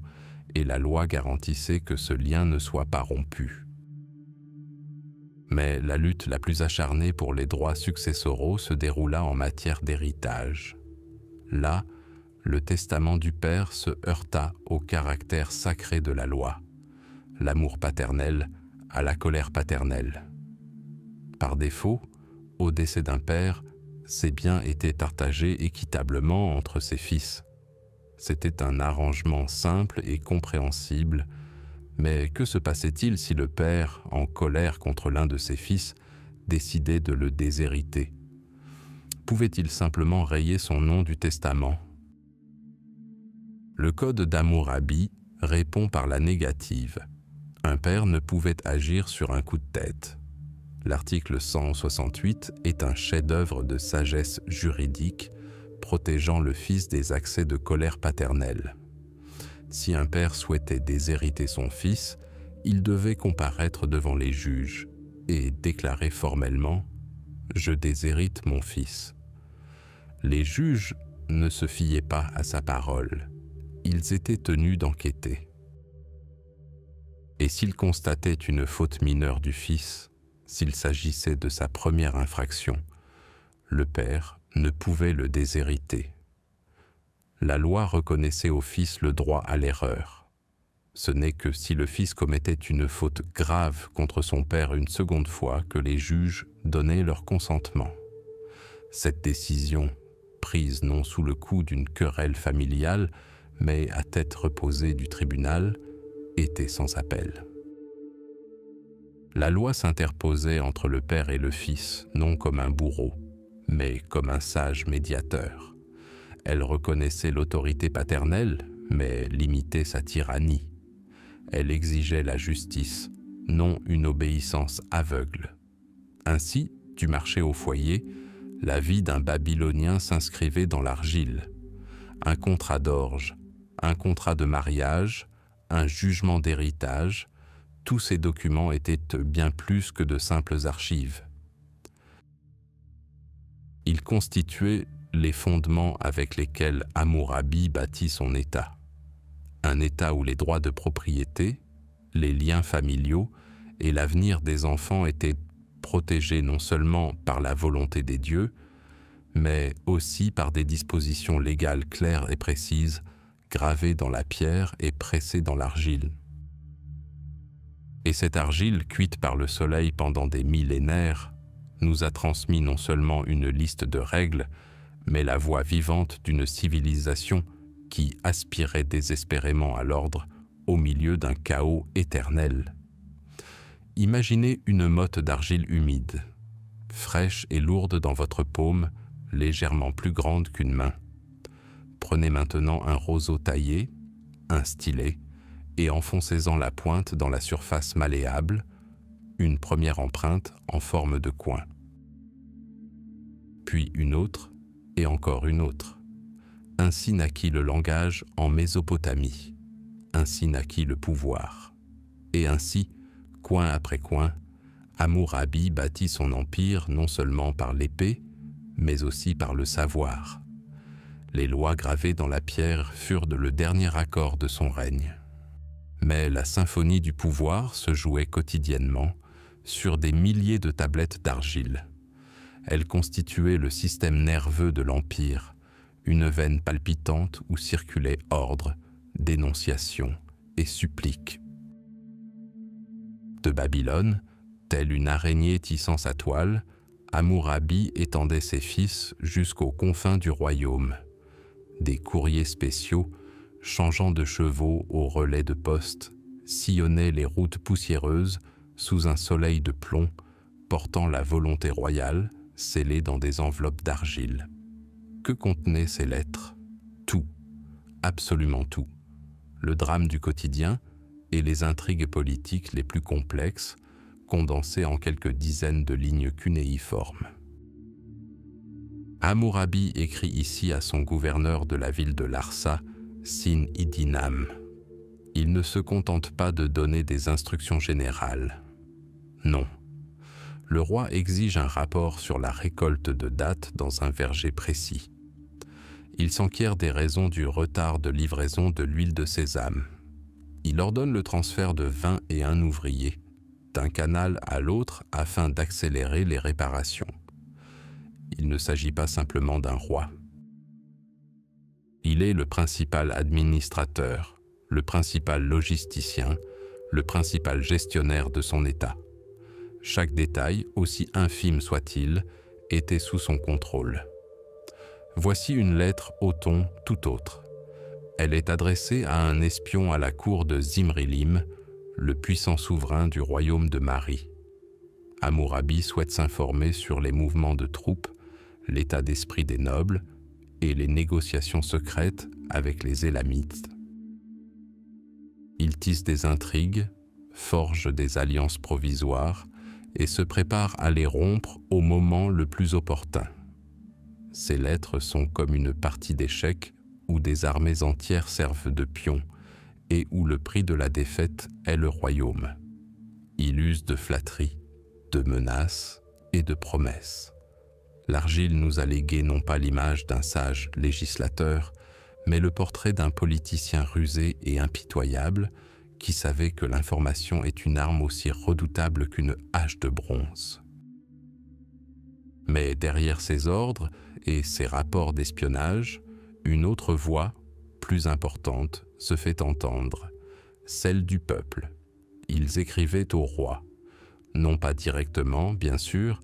et la loi garantissait que ce lien ne soit pas rompu. Mais la lutte la plus acharnée pour les droits successoraux se déroula en matière d'héritage. Là, le testament du père se heurta au caractère sacré de la loi, l'amour paternel à la colère paternelle. Par défaut, au décès d'un père, ses biens étaient partagés équitablement entre ses fils. C'était un arrangement simple et compréhensible, mais que se passait-il si le père, en colère contre l'un de ses fils, décidait de le déshériter? Pouvait-il simplement rayer son nom du testament? Le code d'Hammurabi répond par la négative. Un père ne pouvait agir sur un coup de tête. L'article 168 est un chef-d'œuvre de sagesse juridique protégeant le fils des accès de colère paternelle. Si un père souhaitait déshériter son fils, il devait comparaître devant les juges et déclarer formellement « Je déshérite mon fils ». Les juges ne se fiaient pas à sa parole, ils étaient tenus d'enquêter. Et s'ils constataient une faute mineure du fils, s'il s'agissait de sa première infraction, le père ne pouvait le déshériter. La loi reconnaissait au fils le droit à l'erreur. Ce n'est que si le fils commettait une faute grave contre son père une seconde fois que les juges donnaient leur consentement. Cette décision, prise non sous le coup d'une querelle familiale, mais à tête reposée du tribunal, était sans appel. La loi s'interposait entre le père et le fils, non comme un bourreau, mais comme un sage médiateur. Elle reconnaissait l'autorité paternelle, mais limitait sa tyrannie. Elle exigeait la justice, non une obéissance aveugle. Ainsi, du marché au foyer, la vie d'un Babylonien s'inscrivait dans l'argile. Un contrat d'orge, un contrat de mariage, un jugement d'héritage, tous ces documents étaient bien plus que de simples archives. Ils constituaient les fondements avec lesquels Hammurabi bâtit son État. Un État où les droits de propriété, les liens familiaux et l'avenir des enfants étaient protégés non seulement par la volonté des dieux, mais aussi par des dispositions légales claires et précises, gravées dans la pierre et pressées dans l'argile. Et cette argile, cuite par le soleil pendant des millénaires, nous a transmis non seulement une liste de règles, mais la voix vivante d'une civilisation qui aspirait désespérément à l'ordre au milieu d'un chaos éternel. Imaginez une motte d'argile humide, fraîche et lourde dans votre paume, légèrement plus grande qu'une main. Prenez maintenant un roseau taillé, un stylet, et enfoncez-en la pointe dans la surface malléable, une première empreinte en forme de coin. Puis une autre, et encore une autre. Ainsi naquit le langage en Mésopotamie. Ainsi naquit le pouvoir. Et ainsi, coin après coin, Hammurabi bâtit son empire non seulement par l'épée, mais aussi par le savoir. Les lois gravées dans la pierre furent le dernier accord de son règne. Mais la symphonie du pouvoir se jouait quotidiennement sur des milliers de tablettes d'argile. Elle constituait le système nerveux de l'Empire, une veine palpitante où circulaient ordre, dénonciation et supplique. De Babylone, telle une araignée tissant sa toile, Hammurabi étendait ses fils jusqu'aux confins du royaume. Des courriers spéciaux, changeant de chevaux au relais de poste, sillonnaient les routes poussiéreuses sous un soleil de plomb, portant la volonté royale, scellée dans des enveloppes d'argile. Que contenaient ces lettres? Tout, absolument tout. Le drame du quotidien et les intrigues politiques les plus complexes, condensées en quelques dizaines de lignes cunéiformes. Hammurabi écrit ici à son gouverneur de la ville de Larsa, Sin-Idinam. Il ne se contente pas de donner des instructions générales. Non. Le roi exige un rapport sur la récolte de dattes dans un verger précis. Il s'enquiert des raisons du retard de livraison de l'huile de sésame. Il ordonne le transfert de 21 ouvriers, d'un canal à l'autre afin d'accélérer les réparations. Il ne s'agit pas simplement d'un roi. Il est le principal administrateur, le principal logisticien, le principal gestionnaire de son État. Chaque détail, aussi infime soit-il, était sous son contrôle. Voici une lettre au ton tout autre. Elle est adressée à un espion à la cour de Zimrilim, le puissant souverain du royaume de Mari. Hammurabi souhaite s'informer sur les mouvements de troupes, l'état d'esprit des nobles et les négociations secrètes avec les Élamites. Il tisse des intrigues, forge des alliances provisoires et se prépare à les rompre au moment le plus opportun. Ces lettres sont comme une partie d'échecs où des armées entières servent de pions et où le prix de la défaite est le royaume. Il use de flatteries, de menaces et de promesses. L'argile nous a légué non pas l'image d'un sage législateur, mais le portrait d'un politicien rusé et impitoyable qui savait que l'information est une arme aussi redoutable qu'une hache de bronze. Mais derrière ces ordres et ces rapports d'espionnage, une autre voix, plus importante, se fait entendre, celle du peuple. Ils écrivaient au roi, non pas directement, bien sûr,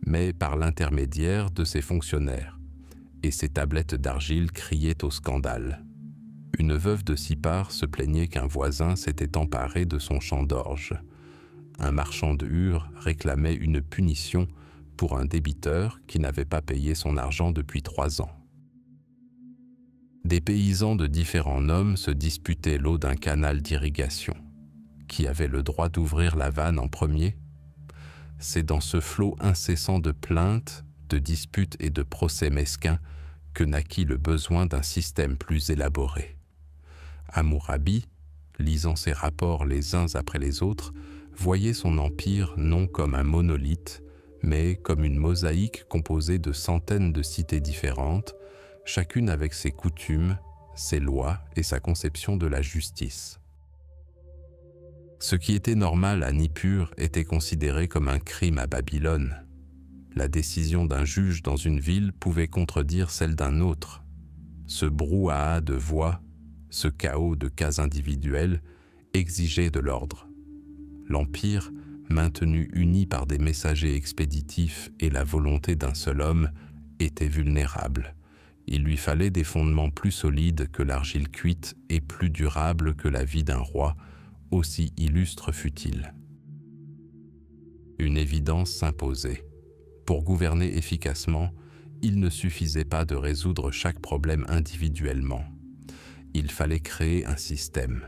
mais par l'intermédiaire de ses fonctionnaires, et ses tablettes d'argile criaient au scandale. Une veuve de Sippar se plaignait qu'un voisin s'était emparé de son champ d'orge. Un marchand de Ur réclamait une punition pour un débiteur qui n'avait pas payé son argent depuis 3 ans. Des paysans de différents noms se disputaient l'eau d'un canal d'irrigation. Qui avait le droit d'ouvrir la vanne en premier? C'est dans ce flot incessant de plaintes, de disputes et de procès mesquins que naquit le besoin d'un système plus élaboré. Hammurabi, lisant ses rapports les uns après les autres, voyait son empire non comme un monolithe, mais comme une mosaïque composée de centaines de cités différentes, chacune avec ses coutumes, ses lois et sa conception de la justice. Ce qui était normal à Nippur était considéré comme un crime à Babylone. La décision d'un juge dans une ville pouvait contredire celle d'un autre. Ce brouhaha de voix, ce chaos de cas individuels exigeait de l'ordre. L'Empire, maintenu uni par des messagers expéditifs et la volonté d'un seul homme, était vulnérable. Il lui fallait des fondements plus solides que l'argile cuite et plus durables que la vie d'un roi, aussi illustre fût-il. Une évidence s'imposait. Pour gouverner efficacement, il ne suffisait pas de résoudre chaque problème individuellement. Il fallait créer un système,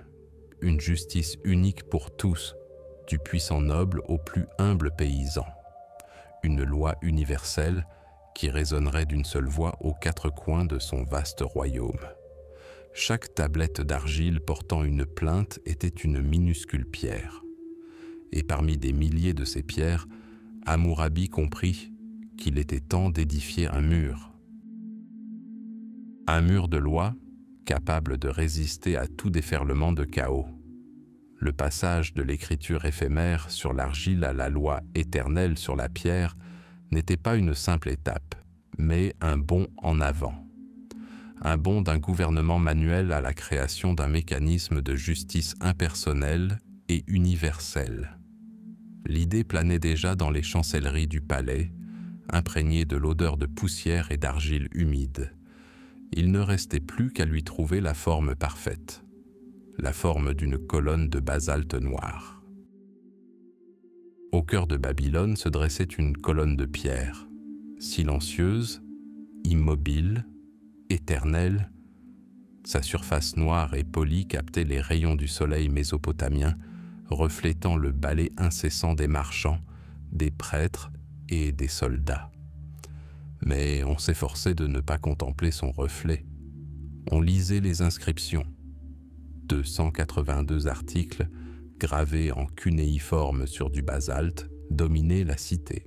une justice unique pour tous, du puissant noble au plus humble paysan. Une loi universelle qui résonnerait d'une seule voix aux 4 coins de son vaste royaume. Chaque tablette d'argile portant une plainte était une minuscule pierre. Et parmi des milliers de ces pierres, Hammurabi comprit qu'il était temps d'édifier un mur. Un mur de loi capable de résister à tout déferlement de chaos. Le passage de l'écriture éphémère sur l'argile à la loi éternelle sur la pierre n'était pas une simple étape, mais un bond en avant. Un bond d'un gouvernement manuel à la création d'un mécanisme de justice impersonnel et universel. L'idée planait déjà dans les chancelleries du palais, imprégnée de l'odeur de poussière et d'argile humide. Il ne restait plus qu'à lui trouver la forme parfaite, la forme d'une colonne de basalte noir. Au cœur de Babylone se dressait une colonne de pierre, silencieuse, immobile, éternelle. Sa surface noire et polie captait les rayons du soleil mésopotamien, reflétant le balai incessant des marchands, des prêtres et des soldats. Mais on s'efforçait de ne pas contempler son reflet. On lisait les inscriptions. 282 articles gravés en cunéiforme sur du basalte dominaient la cité.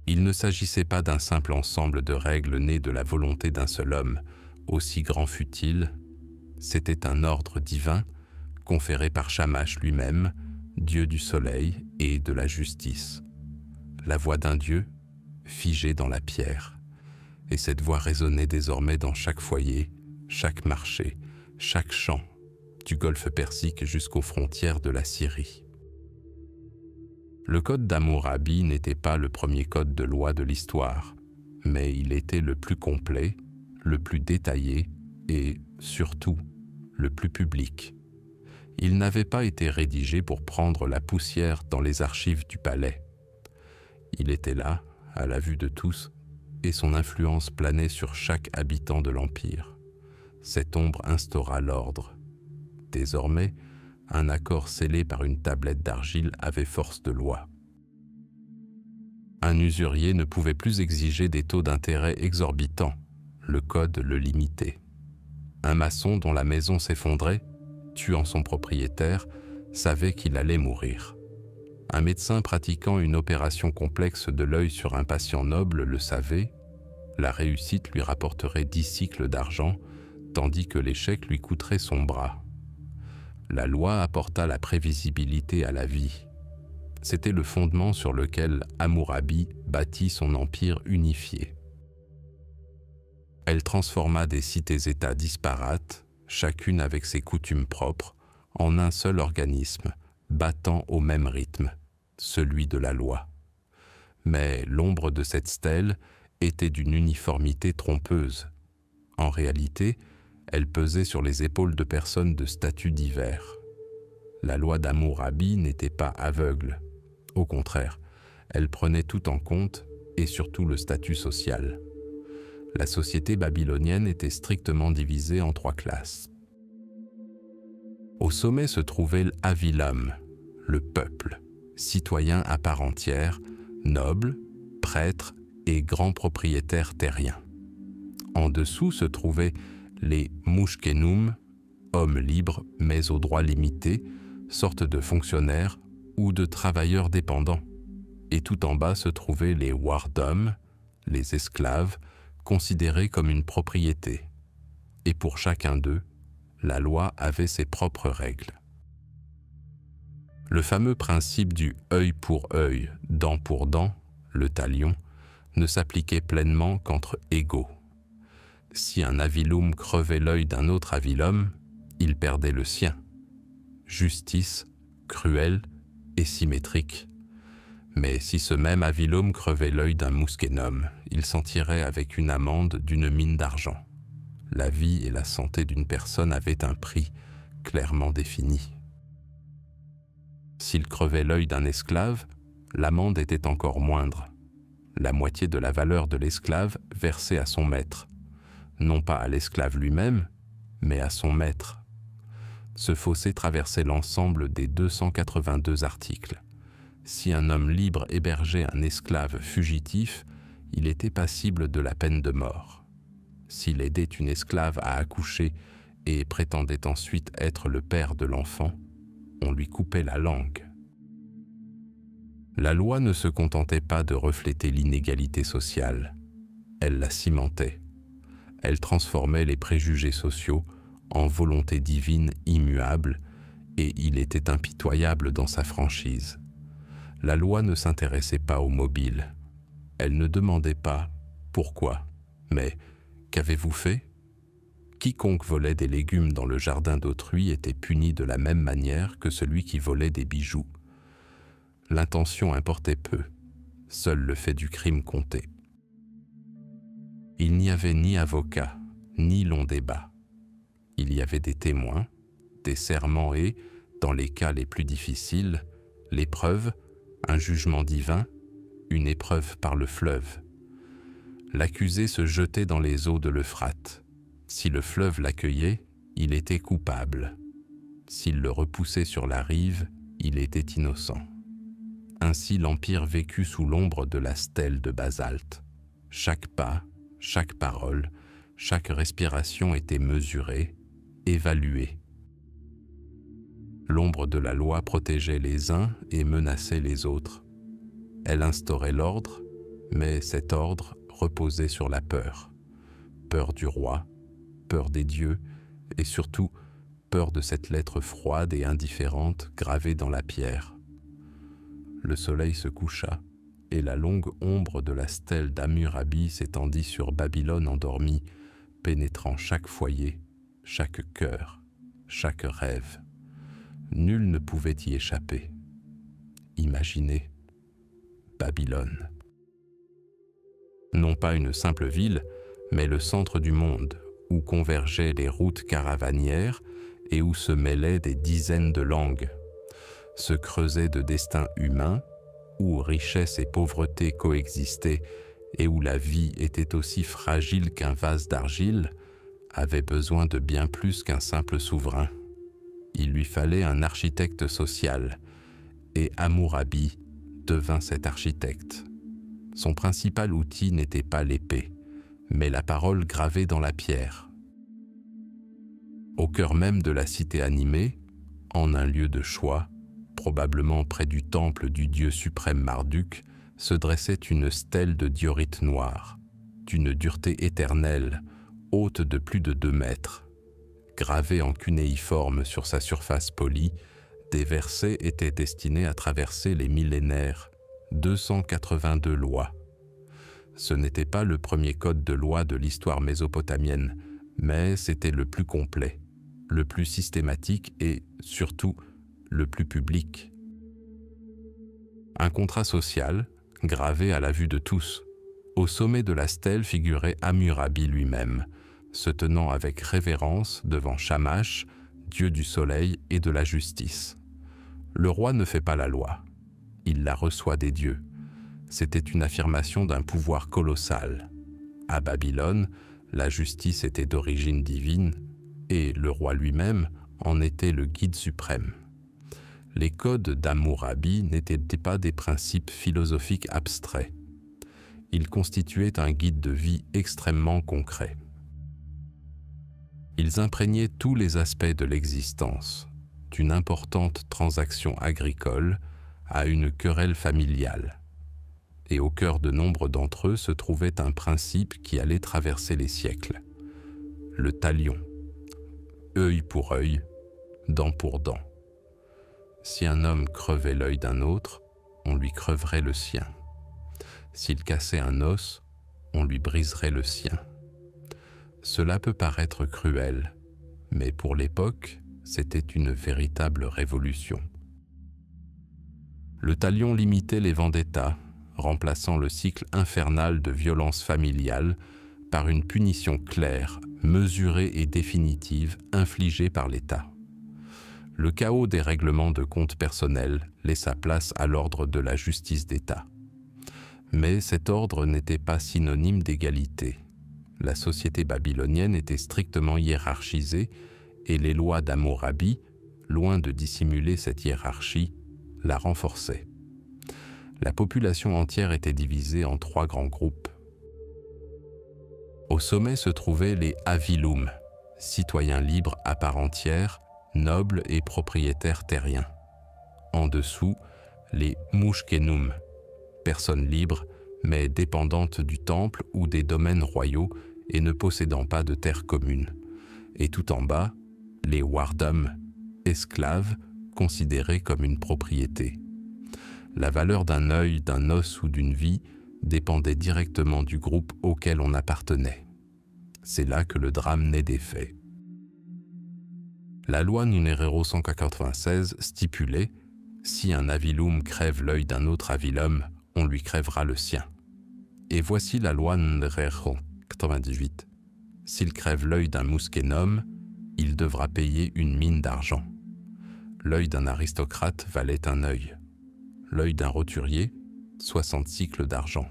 Il ne s'agissait pas d'un simple ensemble de règles nées de la volonté d'un seul homme, aussi grand fût-il. C'était un ordre divin conféré par Shamash lui-même, dieu du soleil et de la justice. La voix d'un dieu figée dans la pierre, et cette voix résonnait désormais dans chaque foyer, chaque marché, chaque champ, du golfe Persique jusqu'aux frontières de la Syrie. Le code d'Hammurabi n'était pas le premier code de loi de l'histoire, mais il était le plus complet, le plus détaillé et, surtout, le plus public. Il n'avait pas été rédigé pour prendre la poussière dans les archives du palais. Il était là, à la vue de tous, et son influence planait sur chaque habitant de l'Empire. Cette ombre instaura l'ordre. Désormais, Un accord scellé par une tablette d'argile avait force de loi. Un usurier ne pouvait plus exiger des taux d'intérêt exorbitants. Le code le limitait. Un maçon dont la maison s'effondrait, tuant son propriétaire, savait qu'il allait mourir. Un médecin pratiquant une opération complexe de l'œil sur un patient noble le savait. La réussite lui rapporterait 10 cycles d'argent, tandis que l'échec lui coûterait son bras. La loi apporta la prévisibilité à la vie. C'était le fondement sur lequel Hammurabi bâtit son empire unifié. Elle transforma des cités-États disparates, chacune avec ses coutumes propres, en un seul organisme, battant au même rythme, celui de la loi. Mais l'ombre de cette stèle était d'une uniformité trompeuse. En réalité, elle pesait sur les épaules de personnes de statuts divers. La loi d'Hammurabi n'était pas aveugle. Au contraire, elle prenait tout en compte et surtout le statut social. La société babylonienne était strictement divisée en 3 classes. Au sommet se trouvait l'Avilam, le peuple, citoyen à part entière, noble, prêtre et grands propriétaires terriens. En dessous se trouvaient les Mushkenum, hommes libres mais aux droits limités, sortes de fonctionnaires ou de travailleurs dépendants. Et tout en bas se trouvaient les Wardom, les esclaves, considérés comme une propriété. Et pour chacun d'eux, la loi avait ses propres règles. Le fameux principe du œil pour œil, dent pour dent, le talion, ne s'appliquait pleinement qu'entre égaux. Si un avilum crevait l'œil d'un autre avilum, il perdait le sien. Justice, cruelle et symétrique. Mais si ce même avilum crevait l'œil d'un muskenum, il s'en tirait avec une amende d'une mine d'argent. La vie et la santé d'une personne avaient un prix clairement défini. S'il crevait l'œil d'un esclave, l'amende était encore moindre. La moitié de la valeur de l'esclave versée à son maître. Non pas à l'esclave lui-même, mais à son maître. Ce fossé traversait l'ensemble des 282 articles. Si un homme libre hébergeait un esclave fugitif, il était passible de la peine de mort. S'il aidait une esclave à accoucher et prétendait ensuite être le père de l'enfant, on lui coupait la langue. La loi ne se contentait pas de refléter l'inégalité sociale, elle la cimentait. Elle transformait les préjugés sociaux en volonté divine immuable et il était impitoyable dans sa franchise. La loi ne s'intéressait pas aux mobiles. Elle ne demandait pas « pourquoi ?» mais « qu'avez-vous fait ?» Quiconque volait des légumes dans le jardin d'autrui était puni de la même manière que celui qui volait des bijoux. L'intention importait peu, seul le fait du crime comptait. Il n'y avait ni avocat, ni long débat. Il y avait des témoins, des serments et, dans les cas les plus difficiles, l'épreuve, un jugement divin, une épreuve par le fleuve. L'accusé se jetait dans les eaux de l'Euphrate. Si le fleuve l'accueillait, il était coupable. S'il le repoussait sur la rive, il était innocent. Ainsi l'Empire vécut sous l'ombre de la stèle de basalte. Chaque pas, chaque parole, chaque respiration était mesurée, évaluée. L'ombre de la loi protégeait les uns et menaçait les autres. Elle instaurait l'ordre, mais cet ordre reposait sur la peur. Peur du roi, peur des dieux et surtout peur de cette lettre froide et indifférente gravée dans la pierre. Le soleil se coucha et la longue ombre de la stèle d'Hammurabi s'étendit sur Babylone endormie, pénétrant chaque foyer, chaque cœur, chaque rêve. Nul ne pouvait y échapper. Imaginez Babylone. Non pas une simple ville, mais le centre du monde, où convergeaient les routes caravanières et où se mêlaient des dizaines de langues, se creusaient de destins humains, où richesse et pauvreté coexistaient et où la vie était aussi fragile qu'un vase d'argile, avait besoin de bien plus qu'un simple souverain. Il lui fallait un architecte social, et Hammurabi devint cet architecte. Son principal outil n'était pas l'épée, mais la parole gravée dans la pierre. Au cœur même de la cité animée, en un lieu de choix, probablement près du temple du dieu suprême Marduk, se dressait une stèle de diorite noire, d'une dureté éternelle, haute de plus de 2 mètres. Gravée en cunéiforme sur sa surface polie, des versets étaient destinés à traverser les millénaires, 282 lois. Ce n'était pas le premier code de loi de l'histoire mésopotamienne, mais c'était le plus complet, le plus systématique et, surtout, le plus public. Un contrat social, gravé à la vue de tous. Au sommet de la stèle figurait Hammurabi lui-même, se tenant avec révérence devant Shamash, dieu du soleil et de la justice. Le roi ne fait pas la loi, il la reçoit des dieux. C'était une affirmation d'un pouvoir colossal. À Babylone, la justice était d'origine divine et le roi lui-même en était le guide suprême. Les codes d'Hammurabi n'étaient pas des principes philosophiques abstraits. Ils constituaient un guide de vie extrêmement concret. Ils imprégnaient tous les aspects de l'existence, d'une importante transaction agricole à une querelle familiale. Et au cœur de nombre d'entre eux se trouvait un principe qui allait traverser les siècles. Le talion. Œil pour œil, dent pour dent. Si un homme crevait l'œil d'un autre, on lui creverait le sien. S'il cassait un os, on lui briserait le sien. Cela peut paraître cruel, mais pour l'époque, c'était une véritable révolution. Le talion limitait les vendettas, remplaçant le cycle infernal de violence familiale par une punition claire, mesurée et définitive infligée par l'État. Le chaos des règlements de comptes personnels laissa place à l'ordre de la justice d'État. Mais cet ordre n'était pas synonyme d'égalité. La société babylonienne était strictement hiérarchisée et les lois d'Hammurabi, loin de dissimuler cette hiérarchie, la renforçaient. La population entière était divisée en 3 grands groupes. Au sommet se trouvaient les Avilum, citoyens libres à part entière, nobles et propriétaires terriens. En dessous, les Mushkenum, personnes libres mais dépendantes du temple ou des domaines royaux et ne possédant pas de terre commune. Et tout en bas, les Wardum, esclaves considérés comme une propriété. La valeur d'un œil, d'un os ou d'une vie dépendait directement du groupe auquel on appartenait. C'est là que le drame naît des faits. La loi Numéro 196 stipulait « Si un avilum crève l'œil d'un autre avilum, on lui crèvera le sien. » Et voici la loi Numéro 98. S'il crève l'œil d'un muskenum, il devra payer une mine d'argent. L'œil d'un aristocrate valait un œil. L'œil d'un roturier, 60 cycles d'argent.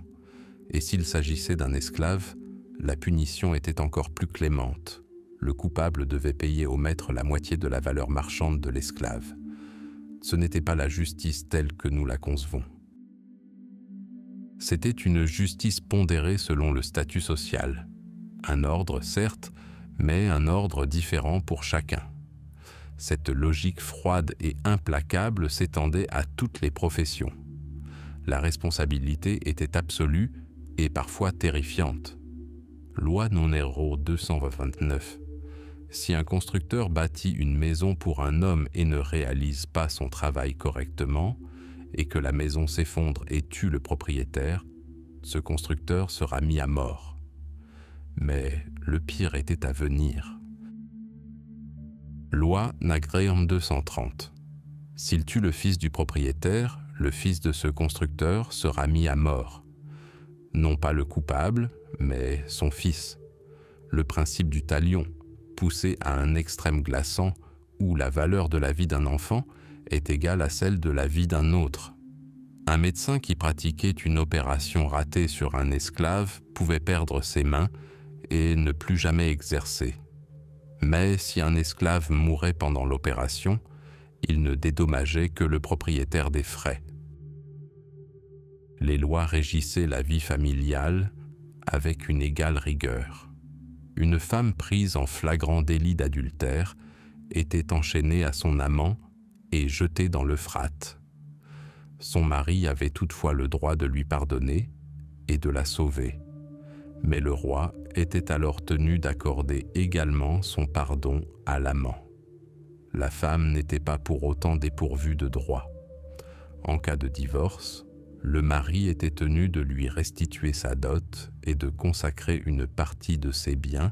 Et s'il s'agissait d'un esclave, la punition était encore plus clémente. Le coupable devait payer au maître la moitié de la valeur marchande de l'esclave. Ce n'était pas la justice telle que nous la concevons. C'était une justice pondérée selon le statut social. Un ordre, certes, mais un ordre différent pour chacun. Cette logique froide et implacable s'étendait à toutes les professions. La responsabilité était absolue et parfois terrifiante. Loi Numéro 229. Si un constructeur bâtit une maison pour un homme et ne réalise pas son travail correctement, et que la maison s'effondre et tue le propriétaire, ce constructeur sera mis à mort. Mais le pire était à venir. Loi Nagréum 230. S'il tue le fils du propriétaire, le fils de ce constructeur sera mis à mort. Non pas le coupable, mais son fils. Le principe du talion, poussé à un extrême glaçant où la valeur de la vie d'un enfant est égale à celle de la vie d'un autre. Un médecin qui pratiquait une opération ratée sur un esclave pouvait perdre ses mains et ne plus jamais exercer. Mais si un esclave mourait pendant l'opération, il ne dédommageait que le propriétaire des frais. Les lois régissaient la vie familiale avec une égale rigueur. Une femme prise en flagrant délit d'adultère était enchaînée à son amant et jetée dans l'Euphrate. Son mari avait toutefois le droit de lui pardonner et de la sauver. Mais le roi était alors tenu d'accorder également son pardon à l'amant. La femme n'était pas pour autant dépourvue de droits. En cas de divorce, le mari était tenu de lui restituer sa dot et de consacrer une partie de ses biens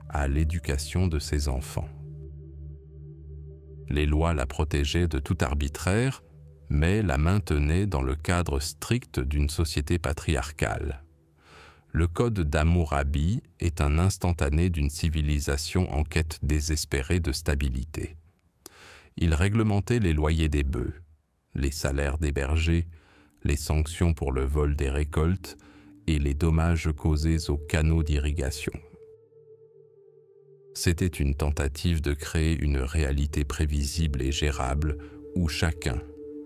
à l'éducation de ses enfants. Les lois la protégeaient de tout arbitraire, mais la maintenaient dans le cadre strict d'une société patriarcale. Le code d'Hammurabi est un instantané d'une civilisation en quête désespérée de stabilité. Il réglementait les loyers des bœufs, les salaires des bergers, les sanctions pour le vol des récoltes et les dommages causés aux canaux d'irrigation. C'était une tentative de créer une réalité prévisible et gérable où chacun,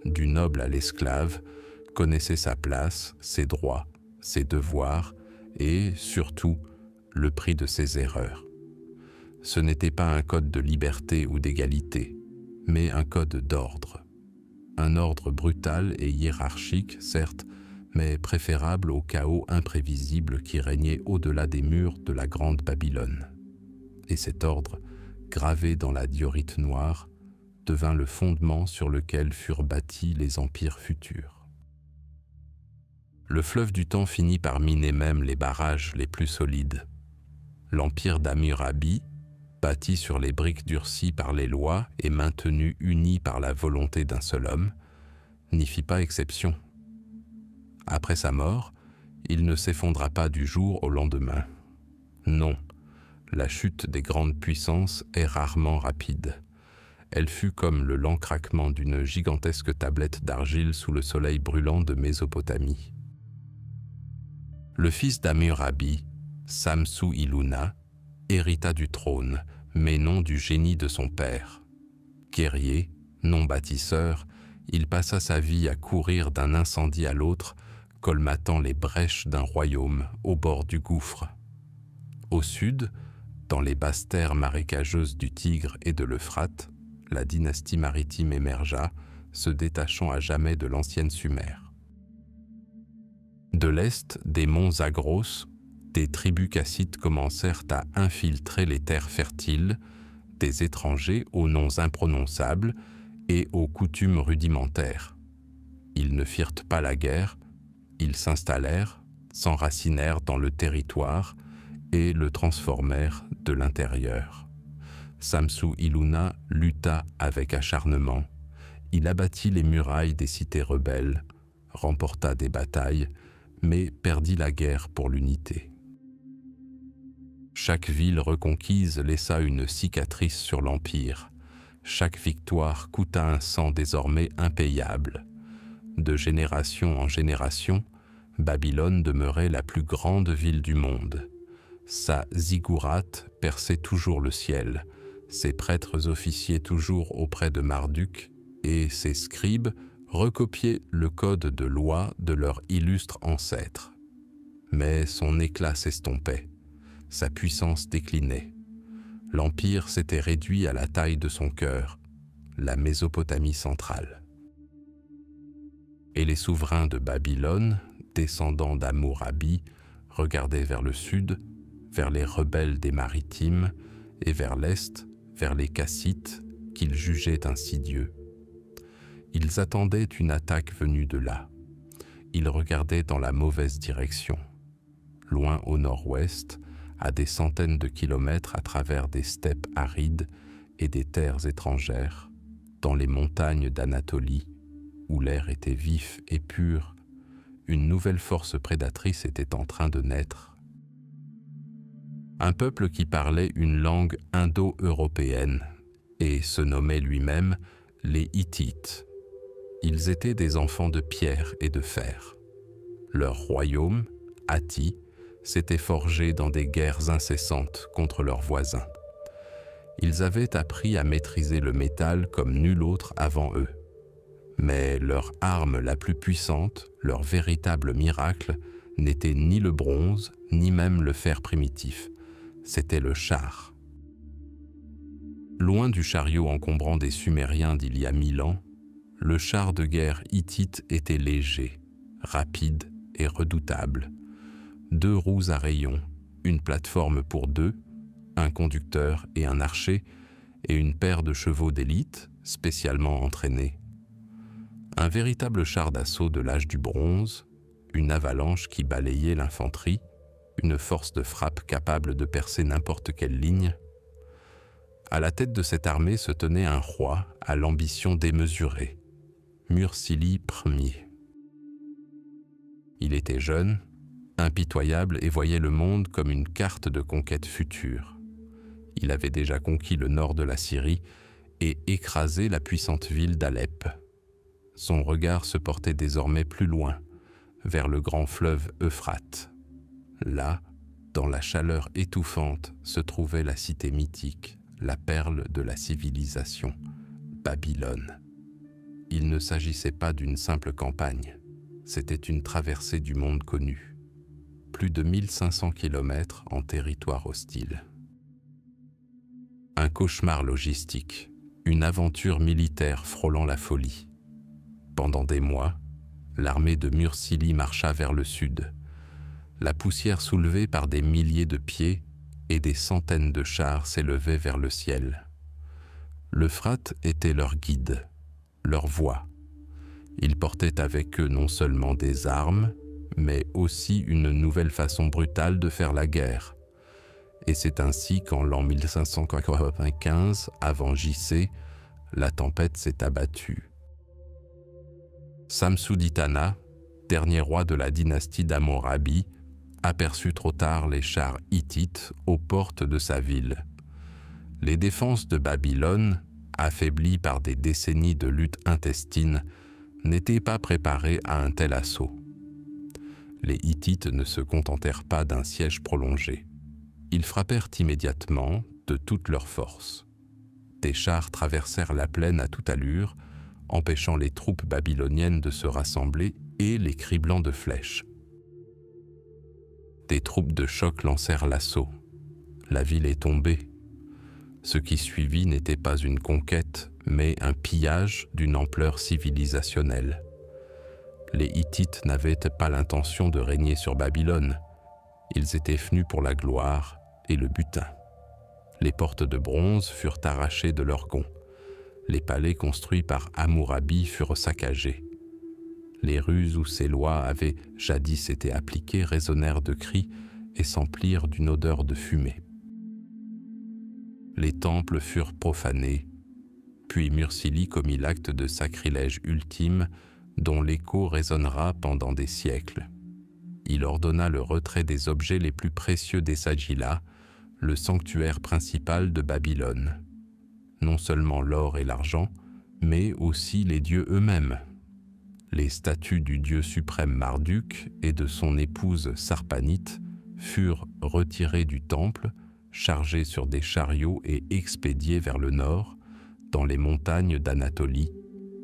du noble à l'esclave, connaissait sa place, ses droits, ses devoirs et, surtout, le prix de ses erreurs. Ce n'était pas un code de liberté ou d'égalité, mais un code d'ordre. Un ordre brutal et hiérarchique, certes, mais préférable au chaos imprévisible qui régnait au-delà des murs de la Grande Babylone. Et cet ordre, gravé dans la diorite noire, devint le fondement sur lequel furent bâtis les empires futurs. Le fleuve du temps finit par miner même les barrages les plus solides. L'empire d'Hammurabi, bâti sur les briques durcies par les lois et maintenu uni par la volonté d'un seul homme, n'y fit pas exception. Après sa mort, il ne s'effondra pas du jour au lendemain. Non, la chute des grandes puissances est rarement rapide. Elle fut comme le lent craquement d'une gigantesque tablette d'argile sous le soleil brûlant de Mésopotamie. Le fils d'Hammurabi, Samsu-Iluna, hérita du trône, mais non du génie de son père. Guerrier, non bâtisseur, il passa sa vie à courir d'un incendie à l'autre, colmatant les brèches d'un royaume au bord du gouffre. Au sud, dans les basses terres marécageuses du Tigre et de l'Euphrate, la dynastie maritime émergea, se détachant à jamais de l'ancienne Sumer. De l'est, des monts Zagros, des tribus cassites commencèrent à infiltrer les terres fertiles, des étrangers aux noms imprononçables et aux coutumes rudimentaires. Ils ne firent pas la guerre, ils s'installèrent, s'enracinèrent dans le territoire et le transformèrent de l'intérieur. Samsu-Iluna lutta avec acharnement. Il abattit les murailles des cités rebelles, remporta des batailles, mais perdit la guerre pour l'unité. Chaque ville reconquise laissa une cicatrice sur l'Empire. Chaque victoire coûta un sang désormais impayable. De génération en génération, Babylone demeurait la plus grande ville du monde. Sa ziggourate perçait toujours le ciel, ses prêtres officiaient toujours auprès de Marduk, et ses scribes recopiaient le code de loi de leurs illustres ancêtres. Mais son éclat s'estompait, sa puissance déclinait. L'Empire s'était réduit à la taille de son cœur, la Mésopotamie centrale. Et les souverains de Babylone, descendants d'Hammurabi, regardaient vers le sud, vers les rebelles des maritimes, et vers l'est, vers les Kassites, qu'ils jugeaient insidieux. Ils attendaient une attaque venue de là. Ils regardaient dans la mauvaise direction. Loin au nord-ouest, à des centaines de kilomètres à travers des steppes arides et des terres étrangères, dans les montagnes d'Anatolie, où l'air était vif et pur, une nouvelle force prédatrice était en train de naître. Un peuple qui parlait une langue indo-européenne et se nommait lui-même les Hittites. Ils étaient des enfants de pierre et de fer. Leur royaume, Hatti, s'était forgé dans des guerres incessantes contre leurs voisins. Ils avaient appris à maîtriser le métal comme nul autre avant eux. Mais leur arme la plus puissante, leur véritable miracle, n'était ni le bronze, ni même le fer primitif. C'était le char. Loin du chariot encombrant des Sumériens d'il y a 1000 ans, le char de guerre hittite était léger, rapide et redoutable. 2 roues à rayons, une plateforme pour 2, un conducteur et un archer, et une paire de chevaux d'élite spécialement entraînés. Un véritable char d'assaut de l'âge du bronze, une avalanche qui balayait l'infanterie, une force de frappe capable de percer n'importe quelle ligne. À la tête de cette armée se tenait un roi à l'ambition démesurée, Mursili Ier. Il était jeune, impitoyable et voyait le monde comme une carte de conquête future. Il avait déjà conquis le nord de la Syrie et écrasé la puissante ville d'Alep. Son regard se portait désormais plus loin, vers le grand fleuve Euphrate. Là, dans la chaleur étouffante, se trouvait la cité mythique, la perle de la civilisation, Babylone. Il ne s'agissait pas d'une simple campagne, c'était une traversée du monde connu. Plus de 1500 kilomètres en territoire hostile. Un cauchemar logistique, une aventure militaire frôlant la folie. Pendant des mois, l'armée de Mursili marcha vers le sud. La poussière soulevée par des milliers de pieds et des centaines de chars s'élevait vers le ciel. L'Euphrate était leur guide, leur voie. Ils portaient avec eux non seulement des armes, mais aussi une nouvelle façon brutale de faire la guerre. Et c'est ainsi qu'en l'an 1595, avant JC, la tempête s'est abattue. Samsu-Ditana, dernier roi de la dynastie d'Hammurabi, aperçut trop tard les chars hittites aux portes de sa ville. Les défenses de Babylone, affaiblies par des décennies de lutte intestine, n'étaient pas préparées à un tel assaut. Les Hittites ne se contentèrent pas d'un siège prolongé. Ils frappèrent immédiatement de toute leur force. Des chars traversèrent la plaine à toute allure, empêchant les troupes babyloniennes de se rassembler et les criblant de flèches. Des troupes de choc lancèrent l'assaut. La ville est tombée. Ce qui suivit n'était pas une conquête, mais un pillage d'une ampleur civilisationnelle. Les Hittites n'avaient pas l'intention de régner sur Babylone. Ils étaient venus pour la gloire et le butin. Les portes de bronze furent arrachées de leurs gonds. Les palais construits par Hammurabi furent saccagés. Les rues où ces lois avaient jadis été appliquées résonnèrent de cris et s'emplirent d'une odeur de fumée. Les temples furent profanés, puis Mursili commit l'acte de sacrilège ultime dont l'écho résonnera pendant des siècles. Il ordonna le retrait des objets les plus précieux des Sagilas, le sanctuaire principal de Babylone. Non seulement l'or et l'argent, mais aussi les dieux eux-mêmes. Les statues du dieu suprême Marduk et de son épouse Sarpanite furent retirées du temple, chargées sur des chariots et expédiées vers le nord, dans les montagnes d'Anatolie,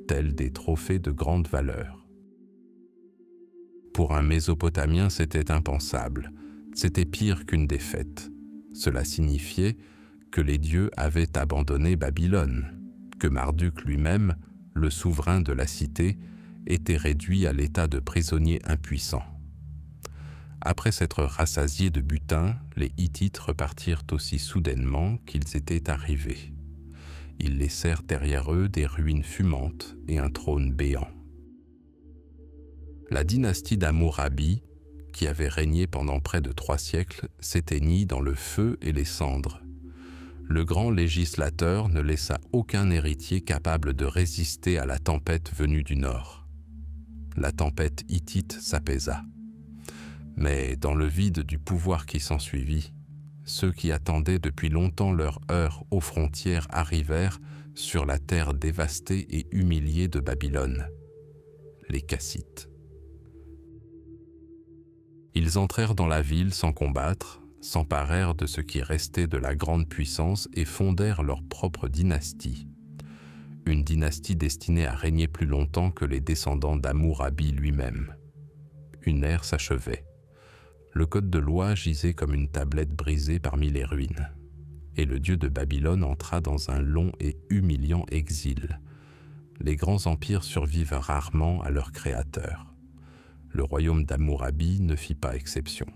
tels des trophées de grande valeur. Pour un Mésopotamien, c'était impensable. C'était pire qu'une défaite. Cela signifiait que les dieux avaient abandonné Babylone, que Marduk lui-même, le souverain de la cité, était réduit à l'état de prisonnier impuissant. Après s'être rassasiés de butin, les Hittites repartirent aussi soudainement qu'ils étaient arrivés. Ils laissèrent derrière eux des ruines fumantes et un trône béant. La dynastie d'Hammurabi, qui avait régné pendant près de 3 siècles, s'éteignit dans le feu et les cendres. Le grand législateur ne laissa aucun héritier capable de résister à la tempête venue du nord. La tempête hittite s'apaisa. Mais dans le vide du pouvoir qui s'ensuivit, ceux qui attendaient depuis longtemps leur heure aux frontières arrivèrent sur la terre dévastée et humiliée de Babylone, les Kassites. Ils entrèrent dans la ville sans combattre, s'emparèrent de ce qui restait de la grande puissance et fondèrent leur propre dynastie. Une dynastie destinée à régner plus longtemps que les descendants d'Hammurabi lui-même. Une ère s'achevait. Le code de loi gisait comme une tablette brisée parmi les ruines. Et le dieu de Babylone entra dans un long et humiliant exil. Les grands empires survivent rarement à leur créateur. Le royaume d'Hammurabi ne fit pas exception.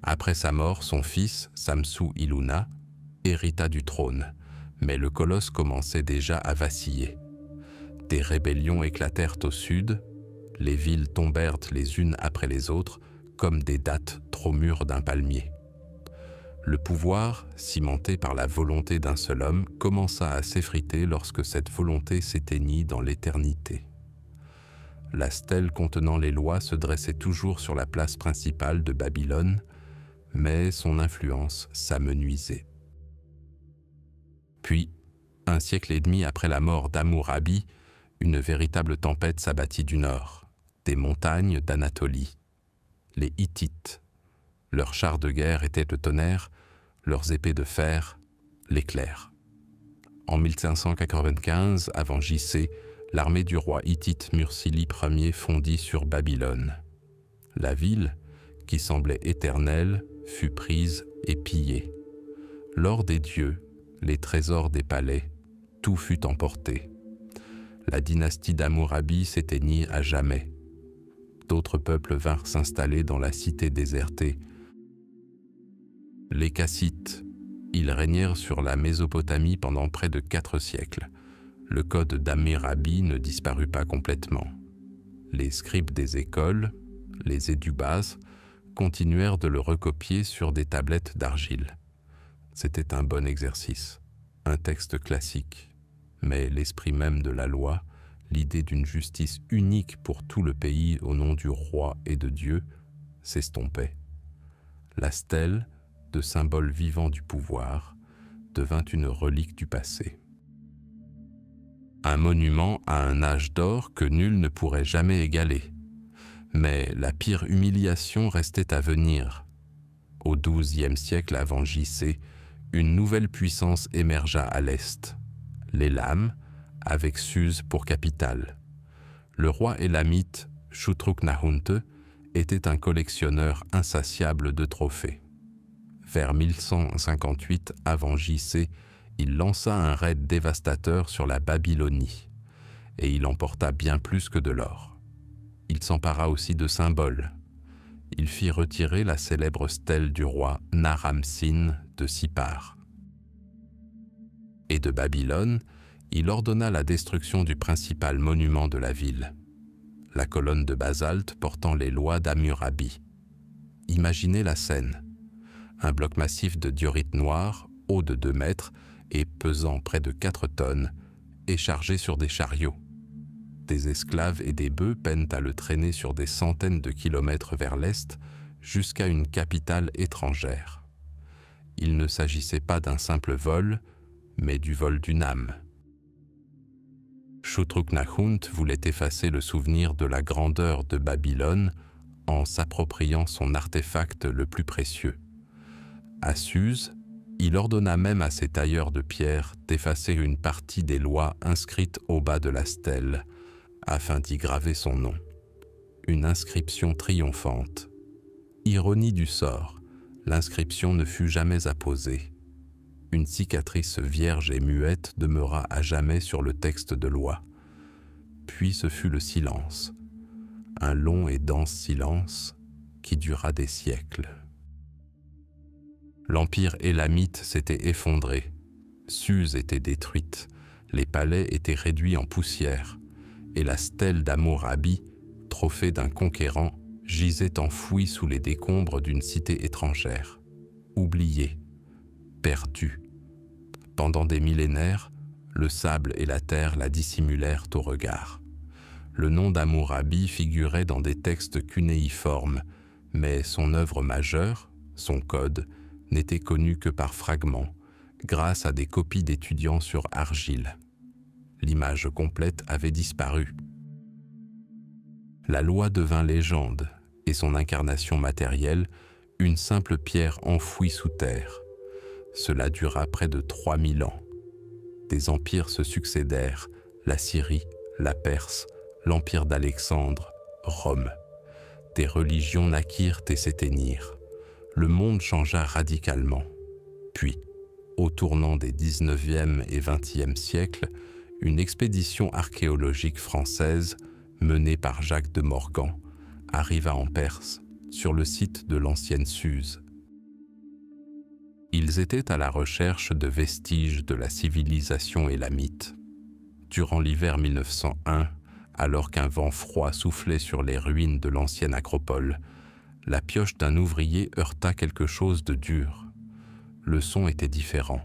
Après sa mort, son fils, Samsu-Iluna, hérita du trône, mais le colosse commençait déjà à vaciller. Des rébellions éclatèrent au sud, les villes tombèrent les unes après les autres, comme des dattes trop mûres d'un palmier. Le pouvoir, cimenté par la volonté d'un seul homme, commença à s'effriter lorsque cette volonté s'éteignit dans l'éternité. La stèle contenant les lois se dressait toujours sur la place principale de Babylone, mais son influence s'amenuisait. Puis, un siècle et demi après la mort d'Hammurabi, une véritable tempête s'abattit du nord, des montagnes d'Anatolie. Les Hittites. Leurs chars de guerre étaient le tonnerre, leurs épées de fer, l'éclair. En 1595, avant J.C., l'armée du roi hittite Mursili Ier fondit sur Babylone. La ville, qui semblait éternelle, fut prise et pillée. L'or des dieux, les trésors des palais, tout fut emporté. La dynastie d'Hammurabi s'éteignit à jamais. D'autres peuples vinrent s'installer dans la cité désertée. Les Kassites, ils régnèrent sur la Mésopotamie pendant près de 4 siècles. Le code d'Hammurabi ne disparut pas complètement. Les scribes des écoles, les édubas, continuèrent de le recopier sur des tablettes d'argile. C'était un bon exercice, un texte classique, mais l'esprit même de la loi, l'idée d'une justice unique pour tout le pays au nom du roi et de Dieu, s'estompait. La stèle, de symbole vivant du pouvoir, devint une relique du passé. Un monument à un âge d'or que nul ne pourrait jamais égaler. Mais la pire humiliation restait à venir. Au XIIe siècle avant J.C., une nouvelle puissance émergea à l'est, l'Élam, avec Suse pour capitale. Le roi élamite, Shutruk-Nahunte, était un collectionneur insatiable de trophées. Vers 1158 avant J.C., il lança un raid dévastateur sur la Babylonie, et il emporta bien plus que de l'or. Il s'empara aussi de symboles. Il fit retirer la célèbre stèle du roi Naram-Sin de Sippar. Et de Babylone, il ordonna la destruction du principal monument de la ville, la colonne de basalte portant les lois d'Hammurabi. Imaginez la scène. Un bloc massif de diorite noire, haut de 2 mètres et pesant près de 4 tonnes, est chargé sur des chariots. Des esclaves et des bœufs peinent à le traîner sur des centaines de kilomètres vers l'est jusqu'à une capitale étrangère. Il ne s'agissait pas d'un simple vol, mais du vol d'une âme. Shutruk-Nahunte voulait effacer le souvenir de la grandeur de Babylone en s'appropriant son artefact le plus précieux. À Suse, il ordonna même à ses tailleurs de pierre d'effacer une partie des lois inscrites au bas de la stèle, afin d'y graver son nom. Une inscription triomphante. Ironie du sort, l'inscription ne fut jamais apposée. Une cicatrice vierge et muette demeura à jamais sur le texte de loi. Puis ce fut le silence, un long et dense silence qui dura des siècles. L'empire élamite s'était effondré, Suse était détruite, les palais étaient réduits en poussière, et la stèle d'Hammurabi, trophée d'un conquérant, gisait enfouie sous les décombres d'une cité étrangère, oubliée, perdue. Pendant des millénaires, le sable et la terre la dissimulèrent au regard. Le nom d'Hammurabi figurait dans des textes cunéiformes, mais son œuvre majeure, son code, n'était connu que par fragments, grâce à des copies d'étudiants sur argile. L'image complète avait disparu. La loi devint légende, et son incarnation matérielle, une simple pierre enfouie sous terre. Cela dura près de 3000 ans. Des empires se succédèrent, la Syrie, la Perse, l'empire d'Alexandre, Rome. Des religions naquirent et s'éteignirent. Le monde changea radicalement. Puis, au tournant des 19e et 20e siècles, une expédition archéologique française, menée par Jacques de Morgan, arriva en Perse, sur le site de l'ancienne Suse. Ils étaient à la recherche de vestiges de la civilisation élamite. Durant l'hiver 1901, alors qu'un vent froid soufflait sur les ruines de l'ancienne acropole, la pioche d'un ouvrier heurta quelque chose de dur. Le son était différent.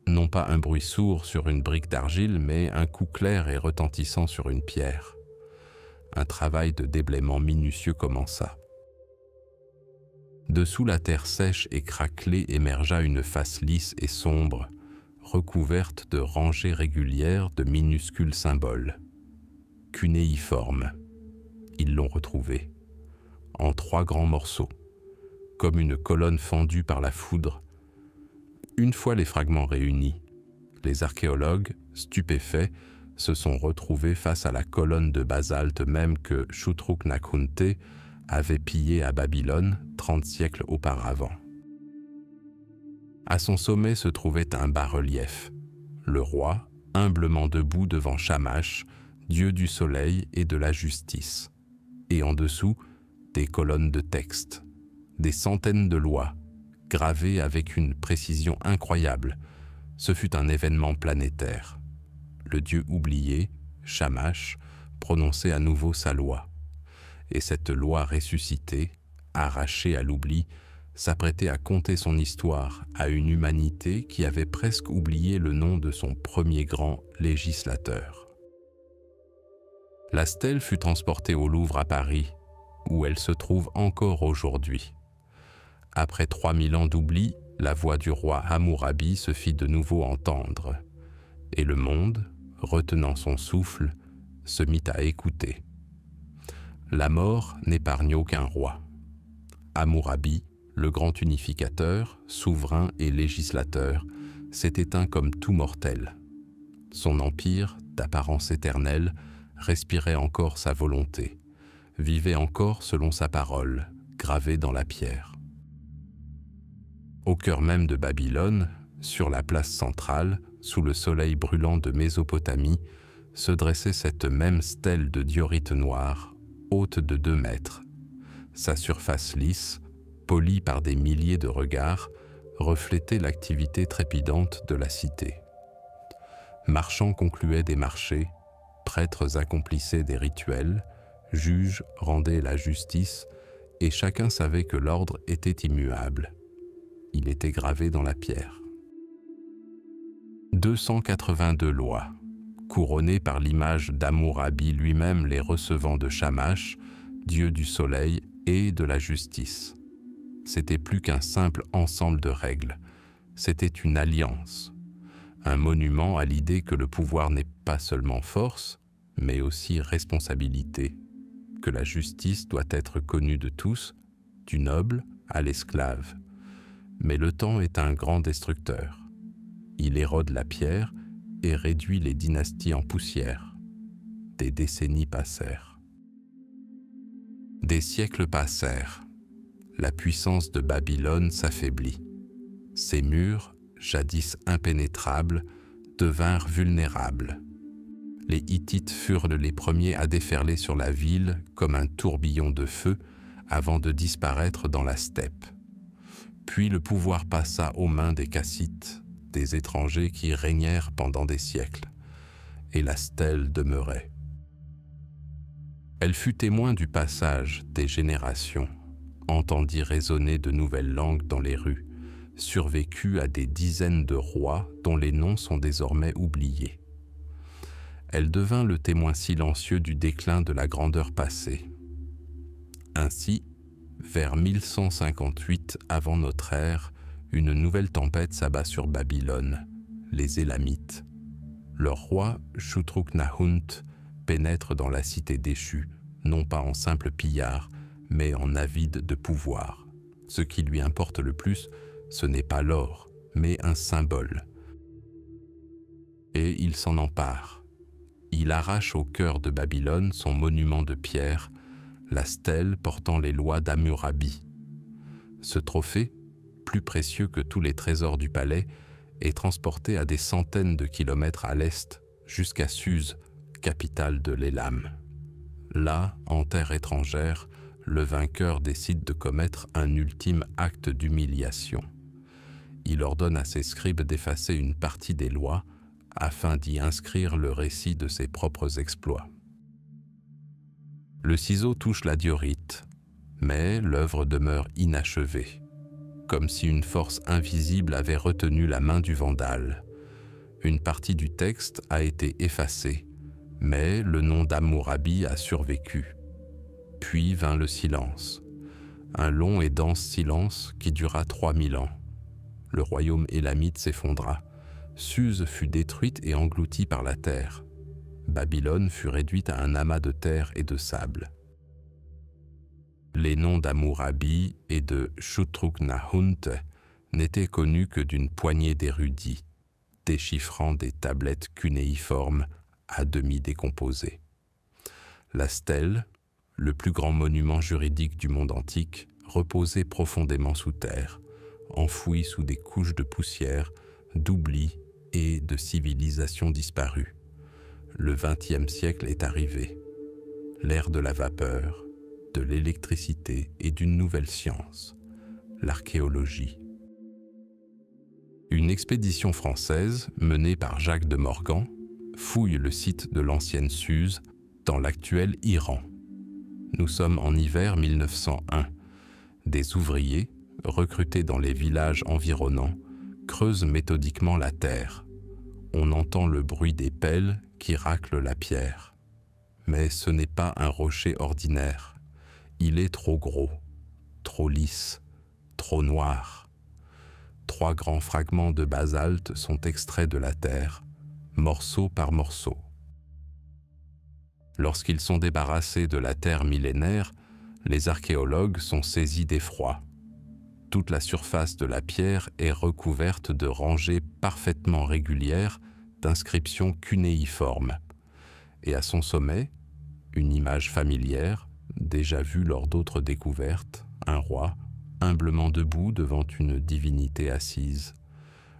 Non pas un bruit sourd sur une brique d'argile, mais un coup clair et retentissant sur une pierre. Un travail de déblaiement minutieux commença. Dessous la terre sèche et craquelée émergea une face lisse et sombre, recouverte de rangées régulières de minuscules symboles. Cunéiformes. Ils l'ont retrouvé, en 3 grands morceaux, comme une colonne fendue par la foudre. Une fois les fragments réunis, les archéologues, stupéfaits, se sont retrouvés face à la colonne de basalte même que Shutruk-Nakhunte avait pillée à Babylone 30 siècles auparavant. À son sommet se trouvait un bas-relief, le roi humblement debout devant Shamash, dieu du soleil et de la justice, et en dessous, des colonnes de textes, des centaines de lois, gravées avec une précision incroyable. Ce fut un événement planétaire. Le dieu oublié, Shamash, prononçait à nouveau sa loi. Et cette loi ressuscitée, arrachée à l'oubli, s'apprêtait à conter son histoire à une humanité qui avait presque oublié le nom de son premier grand législateur. La stèle fut transportée au Louvre à Paris, où elle se trouve encore aujourd'hui. Après 3000 ans d'oubli, la voix du roi Hammurabi se fit de nouveau entendre, et le monde, retenant son souffle, se mit à écouter. La mort n'épargne aucun roi. Hammurabi, le grand unificateur, souverain et législateur, s'est éteint comme tout mortel. Son empire, d'apparence éternelle, respirait encore sa volonté, vivait encore selon sa parole, gravée dans la pierre. Au cœur même de Babylone, sur la place centrale, sous le soleil brûlant de Mésopotamie, se dressait cette même stèle de diorite noire, haute de 2 mètres. Sa surface lisse, polie par des milliers de regards, reflétait l'activité trépidante de la cité. Marchands concluaient des marchés, prêtres accomplissaient des rituels, juges rendaient la justice, et chacun savait que l'ordre était immuable. Il était gravé dans la pierre. 282 lois, couronnées par l'image d'Hammurabi lui-même les recevant de Shamash, dieu du soleil et de la justice. C'était plus qu'un simple ensemble de règles, c'était une alliance, un monument à l'idée que le pouvoir n'est pas seulement force, mais aussi responsabilité, que la justice doit être connue de tous, du noble à l'esclave. Mais le temps est un grand destructeur. Il érode la pierre et réduit les dynasties en poussière. Des décennies passèrent. Des siècles passèrent. La puissance de Babylone s'affaiblit. Ses murs, jadis impénétrables, devinrent vulnérables. Les Hittites furent les premiers à déferler sur la ville comme un tourbillon de feu avant de disparaître dans la steppe. Puis le pouvoir passa aux mains des Kassites, des étrangers qui régnèrent pendant des siècles, et la stèle demeurait. Elle fut témoin du passage des générations, entendit résonner de nouvelles langues dans les rues, survécut à des dizaines de rois dont les noms sont désormais oubliés. Elle devint le témoin silencieux du déclin de la grandeur passée. Ainsi, vers 1158 avant notre ère, une nouvelle tempête s'abat sur Babylone, les Élamites. Leur roi, Shutruk-Nakhunte, pénètre dans la cité déchue, non pas en simple pillard, mais en avide de pouvoir. Ce qui lui importe le plus, ce n'est pas l'or, mais un symbole. Et il s'en empare. Il arrache au cœur de Babylone son monument de pierre, la stèle portant les lois d'Hammurabi. Ce trophée, plus précieux que tous les trésors du palais, est transporté à des centaines de kilomètres à l'est, jusqu'à Suse, capitale de l'Élam. Là, en terre étrangère, le vainqueur décide de commettre un ultime acte d'humiliation. Il ordonne à ses scribes d'effacer une partie des lois afin d'y inscrire le récit de ses propres exploits. Le ciseau touche la diorite, mais l'œuvre demeure inachevée, comme si une force invisible avait retenu la main du vandale. Une partie du texte a été effacée, mais le nom d'Hammurabi a survécu. Puis vint le silence, un long et dense silence qui dura 3000 ans. Le royaume élamite s'effondra. Suse fut détruite et engloutie par la terre. Babylone fut réduite à un amas de terre et de sable. Les noms d'Hammurabi et de Shutruk-Nahunt n'étaient connus que d'une poignée d'érudits, déchiffrant des tablettes cunéiformes à demi décomposées. La stèle, le plus grand monument juridique du monde antique, reposait profondément sous terre, enfouie sous des couches de poussière, d'oubli et de civilisation disparue. Le XXe siècle est arrivé, l'ère de la vapeur, de l'électricité et d'une nouvelle science, l'archéologie. Une expédition française, menée par Jacques de Morgan, fouille le site de l'ancienne Suse, dans l'actuel Iran. Nous sommes en hiver 1901. Des ouvriers, recrutés dans les villages environnants, creusent méthodiquement la terre. On entend le bruit des pelles qui raclent la pierre. Mais ce n'est pas un rocher ordinaire. Il est trop gros, trop lisse, trop noir. 3 grands fragments de basalte sont extraits de la terre, morceau par morceau. Lorsqu'ils sont débarrassés de la terre millénaire, les archéologues sont saisis d'effroi. Toute la surface de la pierre est recouverte de rangées parfaitement régulières d'inscriptions cunéiformes. Et à son sommet, une image familière, déjà vue lors d'autres découvertes, un roi, humblement debout devant une divinité assise.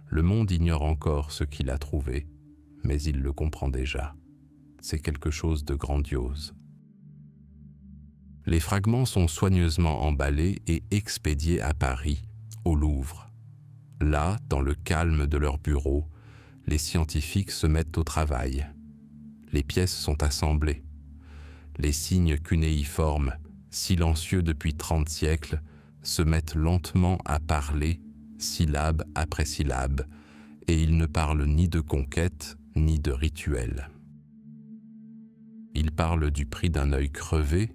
Le monde ignore encore ce qu'il a trouvé, mais il le comprend déjà. C'est quelque chose de grandiose. Les fragments sont soigneusement emballés et expédiés à Paris, au Louvre. Là, dans le calme de leur bureau, les scientifiques se mettent au travail. Les pièces sont assemblées. Les signes cunéiformes, silencieux depuis 30 siècles, se mettent lentement à parler, syllabe après syllabe, et ils ne parlent ni de conquête, ni de rituel. Ils parlent du prix d'un œil crevé,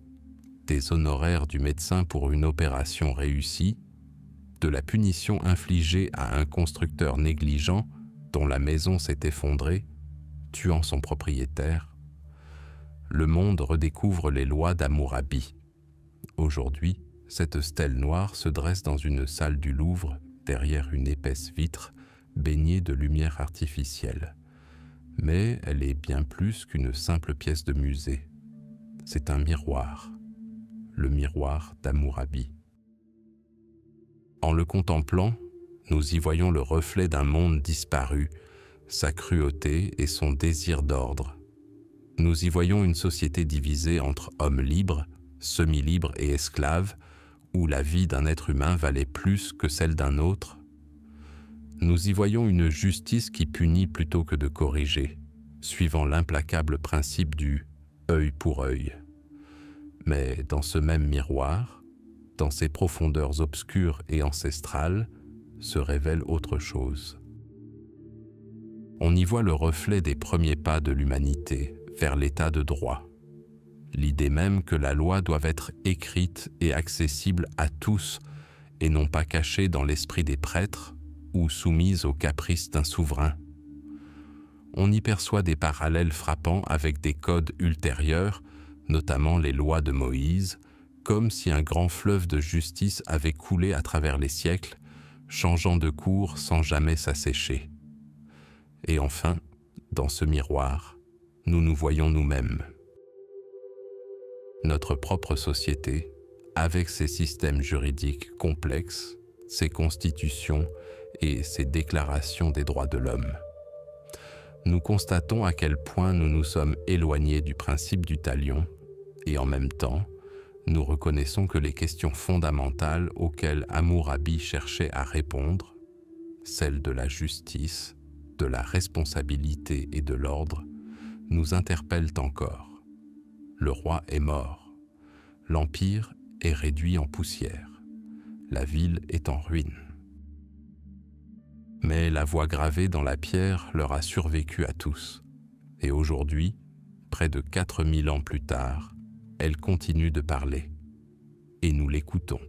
des honoraires du médecin pour une opération réussie, de la punition infligée à un constructeur négligent dont la maison s'est effondrée, tuant son propriétaire. Le monde redécouvre les lois d'Hammurabi. Aujourd'hui, cette stèle noire se dresse dans une salle du Louvre, derrière une épaisse vitre, baignée de lumière artificielle. Mais elle est bien plus qu'une simple pièce de musée. C'est un miroir, le miroir d'Hammurabi. En le contemplant, nous y voyons le reflet d'un monde disparu, sa cruauté et son désir d'ordre. Nous y voyons une société divisée entre hommes libres, semi-libres et esclaves, où la vie d'un être humain valait plus que celle d'un autre. Nous y voyons une justice qui punit plutôt que de corriger, suivant l'implacable principe du « œil pour œil ». Mais dans ce même miroir, dans ses profondeurs obscures et ancestrales, se révèle autre chose. On y voit le reflet des premiers pas de l'humanité vers l'état de droit. L'idée même que la loi doit être écrite et accessible à tous et non pas cachée dans l'esprit des prêtres ou soumise aux caprices d'un souverain. On y perçoit des parallèles frappants avec des codes ultérieurs, notamment les lois de Moïse, comme si un grand fleuve de justice avait coulé à travers les siècles, changeant de cours sans jamais s'assécher. Et enfin, dans ce miroir, nous nous voyons nous-mêmes. Notre propre société, avec ses systèmes juridiques complexes, ses constitutions et ses déclarations des droits de l'homme. Nous constatons à quel point nous nous sommes éloignés du principe du talion et en même temps, nous reconnaissons que les questions fondamentales auxquelles Hammurabi cherchait à répondre, celles de la justice, de la responsabilité et de l'ordre, nous interpellent encore. Le roi est mort. L'empire est réduit en poussière. La ville est en ruine. Mais la voix gravée dans la pierre leur a survécu à tous. Et aujourd'hui, près de 4000 ans plus tard, elle continue de parler. Et nous l'écoutons.